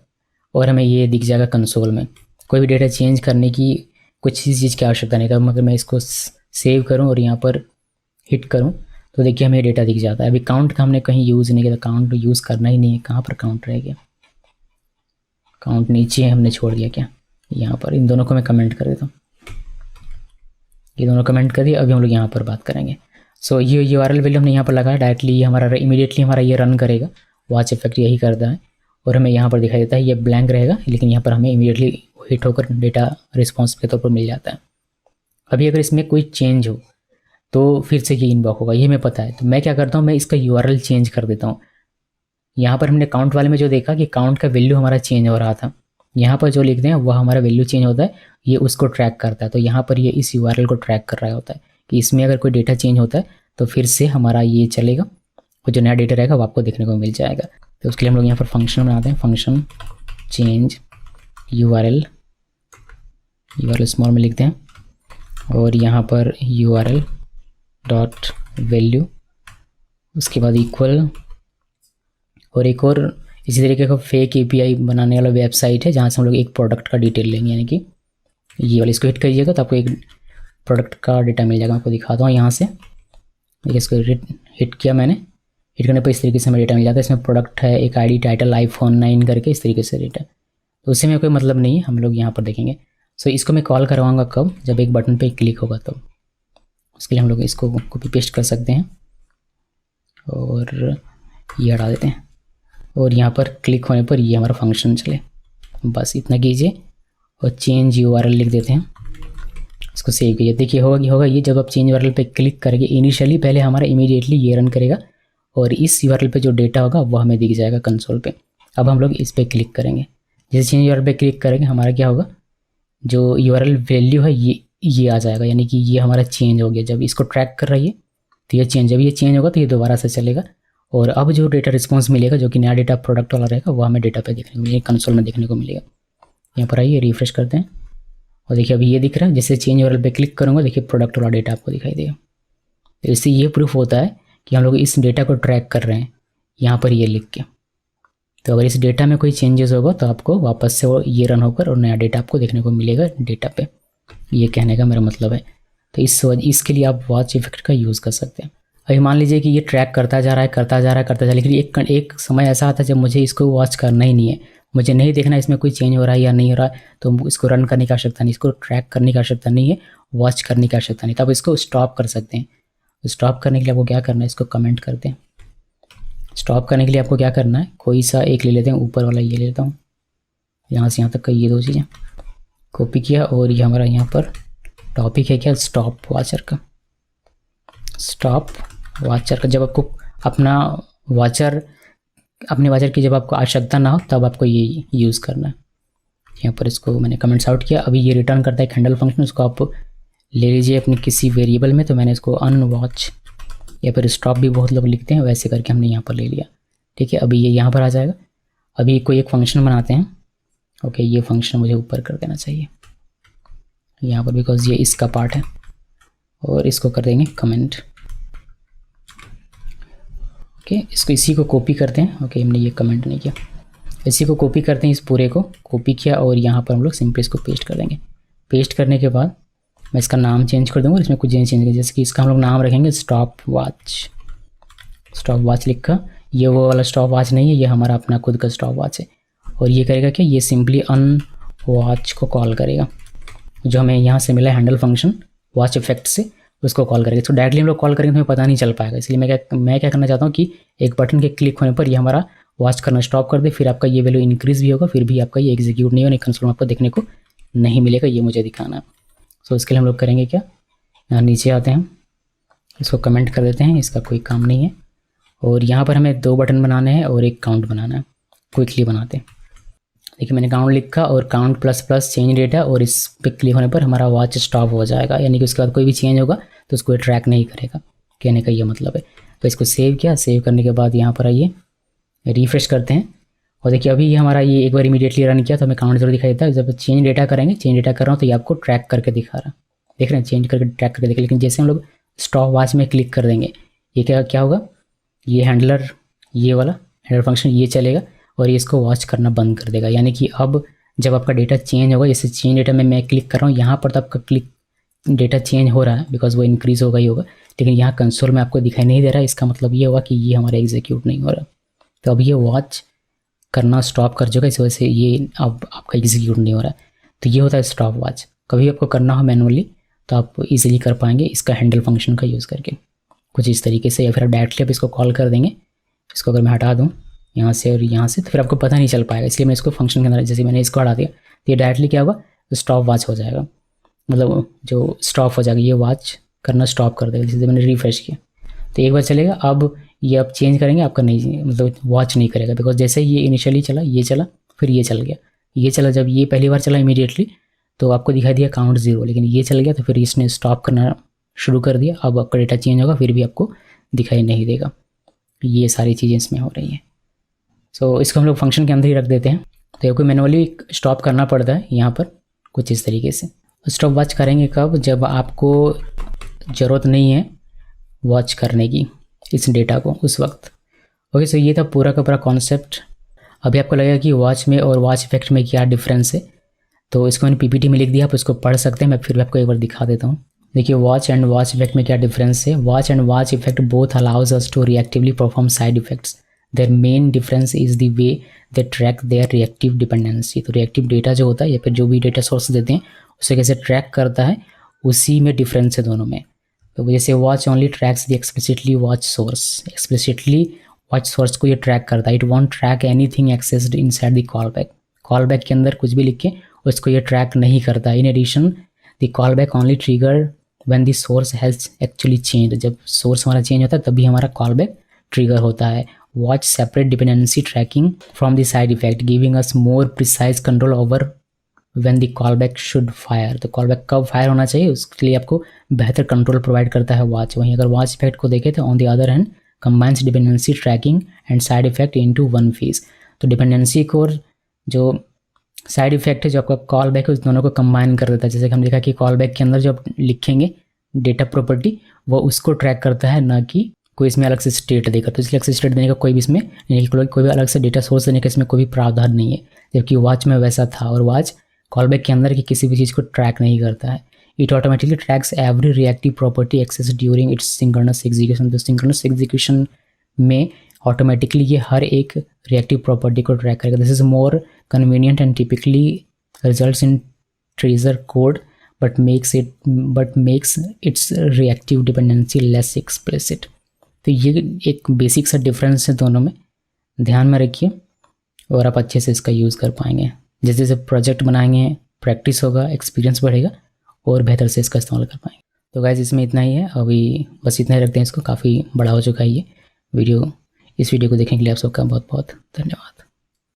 और हमें ये दिख जाएगा कंसोल में। कोई भी डेटा चेंज करने की कुछ चीज़ की आवश्यकता नहीं था। मगर मैं इसको सेव करूँ और यहाँ पर हिट करूँ तो देखिए हमें डेटा दिख जाता है। अभी काउंट का हमने कहीं यूज़ नहीं किया, तो काउंट यूज़ करना ही नहीं है। कहाँ पर काउंट रह गया? काउंट नीचे हमने छोड़ दिया क्या? यहाँ पर। इन दोनों को मैं कमेंट कर देता हूँ, ये दोनों कमेंट कर दिए। अभी हम लोग यहाँ पर बात करेंगे। सो ये URL वैल्यू हमने यहाँ पर लगाया, डायरेक्टली हमारा इमीडिएटली हमारा ये रन करेगा। वॉच इफेक्ट यही करता है और हमें यहाँ पर दिखाई देता है ये ब्लैंक रहेगा, लेकिन यहाँ पर हमें इमीडिएटली हिट होकर डेटा रिस्पॉन्स के तौर पर मिल जाता है। अभी अगर इसमें कोई चेंज हो तो फिर से ये इनबॉक होगा, ये हमें पता है। तो मैं क्या करता हूँ, मैं इसका URL चेंज कर देता हूँ। यहाँ पर हमने काउंट वाले में जो देखा कि काउंट का वैल्यू हमारा चेंज हो रहा था, यहाँ पर जो लिखते हैं वह हमारा वैल्यू चेंज होता है, ये उसको ट्रैक करता है। तो यहाँ पर ये इस URL को ट्रैक कर रहा होता है कि इसमें अगर कोई डेटा चेंज होता है तो फिर से हमारा ये चलेगा और जो नया डेटा रहेगा वो आपको देखने को मिल जाएगा। तो उसके लिए हम लोग यहाँ पर फंक्शन बनाते हैं, फंक्शन चेंज URL स्मॉल में लिखते हैं और यहाँ पर URL डॉट वैल्यू, उसके बाद इक्वल। और एक और इसी तरीके का फेक API बनाने वाला वेबसाइट है जहाँ से हम लोग एक प्रोडक्ट का डिटेल लेंगे, यानी कि ये वाला। इसको हिट करिएगा तो आपको एक प्रोडक्ट का डेटा मिल जाएगा। आपको दिखाता हूँ यहाँ से, देखिए इसको हिट किया मैंने, हिट करने पर इस तरीके से हमें डेटा मिल जाता है। इसमें प्रोडक्ट है, एक ID टाइटल iPhone 9 करके इस तरीके से डेटा, तो उससे में कोई मतलब नहीं है, हम लोग यहाँ पर देखेंगे। सो इसको मैं कॉल करवाऊँगा कब? जब एक बटन पर क्लिक होगा तब। उसके लिए हम लोग इसको कॉपी पेस्ट कर सकते हैं और ये हटा देते हैं और यहाँ पर क्लिक होने पर ये हमारा फंक्शन चले। बस इतना कीजिए और चेंज URL लिख देते हैं, इसको सेव कीजिए। देखिए होगा ये जब आप चेंज URL पे क्लिक करेंगे, इनिशियली पहले हमारा इमीडिएटली ये रन करेगा और इस URL पे जो डेटा होगा वो हमें दिख जाएगा कंसोल पे। अब हम लोग इस पर क्लिक करेंगे, जैसे चेंज URL पे क्लिक करेंगे हमारा क्या होगा, जो URL वैल्यू है ये आ जाएगा, यानी कि ये हमारा चेंज हो गया। जब इसको ट्रैक कर रही है तो ये चेंज, जब ये चेंज होगा तो ये दोबारा से चलेगा और अब जो डेटा रिस्पॉन्स मिलेगा जो कि नया डेटा प्रोडक्ट वाला रहेगा वो हमें डेटा पे देखने को मिलेगा, कंसोल में देखने को मिलेगा। यहाँ पर आइए रिफ्रेश करते हैं और देखिए अभी ये दिख रहा है। जैसे चेंज URL पे क्लिक करूँगा देखिए प्रोडक्ट वाला डेटा आपको दिखाई देगा। तो इससे ये प्रूफ होता है कि हम लोग इस डेटा को ट्रैक कर रहे हैं यहाँ पर ये लिख के। तो अगर इस डेटा में कोई चेंजेस होगा तो आपको वापस से वो ये रन होकर और नया डेटा आपको देखने को मिलेगा डेटा पे, ये कहने का मेरा मतलब है। तो इसके लिए आप वॉच इफेक्ट का यूज़ कर सकते हैं। अभी मान लीजिए कि ये ट्रैक करता जा रहा है, लेकिन एक समय ऐसा आता है जब मुझे इसको वॉच करना ही नहीं है, मुझे नहीं देखना इसमें कोई चेंज हो रहा है या नहीं हो रहा है, तो इसको रन करने की आवश्यकता नहीं, इसको ट्रैक करने की आवश्यकता नहीं है, वॉच करने की आवश्यकता नहीं। तब इसको स्टॉप कर सकते हैं। स्टॉप करने के लिए आपको क्या करना है, इसको कमेंट करते हैं। स्टॉप करने के लिए आपको क्या करना है, कोई सा एक ले लेते हैं, ऊपर वाला ये ले लेता हूँ, यहाँ से यहाँ तक का ये दो चीज़ें कॉपी किया और ये हमारा यहाँ पर टॉपिक है क्या, स्टॉप वॉचर का। स्टॉप वॉचर का जब आपको अपने वॉचर की जब आपको आवश्यकता ना हो तब आपको ये यूज़ करना है। यहाँ पर इसको मैंने कमेंट्स आउट किया। अभी ये रिटर्न करता है हैंडल फंक्शन, उसको आप ले लीजिए अपने किसी वेरिएबल में। तो मैंने इसको अनवॉच या फिर स्टॉप भी बहुत लोग लिखते हैं, वैसे करके हमने यहाँ पर ले लिया। ठीक है, अभी ये यहाँ पर आ जाएगा। अभी कोई एक फंक्शन बनाते हैं। ओके, ये फंक्शन मुझे ऊपर कर देना चाहिए यहाँ पर, बिकॉज ये इसका पार्ट है, और इसको कर देंगे कमेंट। ओके, इसको इसी को कॉपी करते हैं। ओके, हमने ये कमेंट नहीं किया, इसी को कॉपी करते हैं, इस पूरे को कॉपी किया और यहाँ पर हम लोग सिंपली इसको पेस्ट कर देंगे। पेस्ट करने के बाद मैं इसका नाम चेंज कर दूँगा, इसमें कुछ चेंज करेंगे, जैसे कि इसका हम लोग नाम रखेंगे स्टॉप वॉच लिखा। ये वो वाला स्टॉप वॉच नहीं है, ये हमारा अपना खुद का स्टॉप वॉच है। और ये करेगा कि ये सिंपली अनवॉच को कॉल करेगा, जो हमें यहाँ से मिला है हैंडल फंक्शन वॉच इफेक्ट से, उसको कॉल करेगा। तो डायरेक्टली हम लोग कॉल करेंगे तो हमें पता नहीं चल पाएगा। इसलिए मैं क्या करना चाहता हूँ कि एक बटन के क्लिक होने पर ये हमारा वॉच करना स्टॉप कर दे, फिर आपका ये वैल्यू इंक्रीज़ भी होगा, फिर भी आपका ये एग्जीक्यूट नहीं होगा, कंसोल में आपको देखने को नहीं मिलेगा, ये मुझे दिखाना है। सो इसके लिए हम लोग करेंगे क्या, यहाँ नीचे आते हैं, इसको कमेंट कर देते हैं, इसका कोई काम नहीं है। और यहाँ पर हमें 2 बटन बनाने हैं और एक काउंट बनाना है। क्विकली बनाते हैं। देखिए मैंने काउंट लिखा और काउंट प्लस चेंज डेटा, और इस पे क्लिक होने पर हमारा वॉच स्टॉप हो जाएगा, यानी कि उसके बाद कोई भी चेंज होगा तो उसको ट्रैक नहीं करेगा, कहने का ये मतलब है। तो इसको सेव किया, सेव करने के बाद यहाँ पर आइए रिफ्रेश करते हैं। और देखिए अभी ये हमारा ये एक बार इमीडिएटली रन किया तो हमें काउंट 0 दिखाई देता है। जब चेंज डेटा करेंगे, चेंज डेटा कर रहा हूँ तो ये आपको ट्रैक करके दिखा रहा है, देख रहे हैं, चेंज करके ट्रैक करके देख। लेकिन जैसे हम लोग स्टॉप वॉच में क्लिक कर देंगे, ये क्या होगा, ये हैंडलर, ये वाला हैंडलर फंक्शन ये चलेगा और ये इसको वॉच करना बंद कर देगा। यानी कि अब जब आपका डेटा चेंज होगा, जैसे चेंज डेटा में मैं क्लिक कर रहा हूँ, यहाँ पर तो आपका क्लिक डेटा चेंज हो रहा है बिकॉज वो इंक्रीज़ होगा ही होगा, लेकिन यहाँ कंसोल में आपको दिखाई नहीं दे रहा है। इसका मतलब ये होगा कि ये हमारा एग्जीक्यूट नहीं हो रहा। तो अब ये वॉच करना स्टॉप कर चुका है, इस वजह से ये अब आपका एग्जीक्यूट नहीं हो रहा है। तो ये होता है स्टॉप वॉच। कभी आपको करना हो मैनुअली तो आप इजीली कर पाएंगे इसका हैंडल फंक्शन का यूज़ करके कुछ इस तरीके से, या फिर आप डायरेक्टली आप इसको कॉल कर देंगे। इसको अगर मैं हटा दूँ यहाँ से और यहाँ से तो फिर आपको पता नहीं चल पाएगा, इसलिए मैं इसको फंक्शन के अंदर, जैसे मैंने इसको हटा दिया तो ये डायरेक्टली क्या होगा, स्टॉप वॉच हो जाएगा, मतलब जो स्टॉप हो जाएगा, ये वॉच करना स्टॉप कर देगा। जैसे मैंने रिफ्रेश किया तो एक बार चलेगा, अब ये आप चेंज करेंगे आपका नहीं, मतलब वॉच नहीं करेगा बिकॉज जैसे ये इनिशियली चला, ये चला, फिर ये चल गया, ये चला। जब ये पहली बार चला इमीडिएटली तो आपको दिखाई दिया काउंट 0, लेकिन ये चल गया तो फिर इसने स्टॉप करना शुरू कर दिया। अब आपका डेटा चेंज होगा फिर भी आपको दिखाई नहीं देगा। ये सारी चीज़ें इसमें हो रही हैं। सो इसको हम लोग फंक्शन के अंदर ही रख देते हैं। तो कोई मैनुअली स्टॉप करना पड़ता है यहाँ पर कुछ इस तरीके से। स्टॉप वॉच करेंगे कब, जब आपको ज़रूरत नहीं है वॉच करने की इस डेटा को, उस वक्त। ओके, सो ये था पूरा का पूरा कॉन्सेप्ट। अभी आपको लगेगा कि वॉच में और वॉच इफेक्ट में क्या डिफरेंस है, तो इसको मैंने पीपीटी में लिख दिया, आप इसको पढ़ सकते हैं। मैं फिर भी आपको एक बार दिखा देता हूँ। देखिए वॉच एंड वॉच इफेक्ट में क्या डिफरेंस है। Watch and watch effect both allows us to reactively perform side effects. Their main difference is the way they track their reactive dependency. तो रिएक्टिव डेटा जो होता है या फिर जो भी डेटा सोर्स देते हैं उसे कैसे ट्रैक करता है, उसी में डिफरेंस है दोनों में। तो जैसे watch only tracks the explicitly watch source, explicitly watch source को ये ट्रैक करता है। It won't track anything accessed inside the call back. Call back के अंदर कुछ भी लिख के उसको ये ट्रैक नहीं करता। In addition the call back only trigger when the source has actually change. जब सोर्स हमारा चेंज होता है तभी हमारा कॉल बैक ट्रिगर होता है। Watch separate dependency tracking from the side effect, giving us more precise control over when the call back should fire. तो call back कब फायर होना चाहिए उसके लिए आपको बेहतर कंट्रोल प्रोवाइड करता है वॉच। वहीं अगर वॉच इफेक्ट को देखें तो on the other hand combines dependency tracking and side effect into one phase. तो डिपेंडेंसी को जो साइड इफेक्ट है जो आपका कॉल बैक है उस दोनों को कंबाइन कर देता है। जैसे कि हम देखा कि कॉल बैक के अंदर जो आप लिखेंगे डेटा प्रॉपर्टी वो उसको ट्रैक करता है, ना कि कोई इसमें अलग से स्टेट देगा। तो इसलिए अलग से स्टेट देने का कोई भी इसमें कोई भी अलग से डेटा सोर्स देने का इसमें कोई भी प्रावधान नहीं है, जबकि वॉच में वैसा था। और वॉच कॉल बैक के अंदर की किसी भी चीज़ को ट्रैक नहीं करता है। It automatically tracks every reactive property access during its synchronous execution. तो सिंक्रोनस एग्जीक्यूशन में ऑटोमेटिकली ये हर एक रिएक्टिव प्रॉपर्टी को ट्रैक करेगा। This is more convenient and typically results in terser code but makes its reactive dependency less explicit. तो ये एक बेसिक सा डिफरेंस है दोनों में, ध्यान में रखिए और आप अच्छे से इसका यूज़ कर पाएंगे। जैसे जैसे प्रोजेक्ट बनाएंगे प्रैक्टिस होगा, एक्सपीरियंस बढ़ेगा और बेहतर से इसका इस्तेमाल कर पाएंगे। तो गाइस इसमें इतना ही है, अभी बस इतना ही रखते हैं इसको, काफ़ी बड़ा हो चुका है ये वीडियो। इस वीडियो को देखने के लिए आप सबका बहुत बहुत धन्यवाद।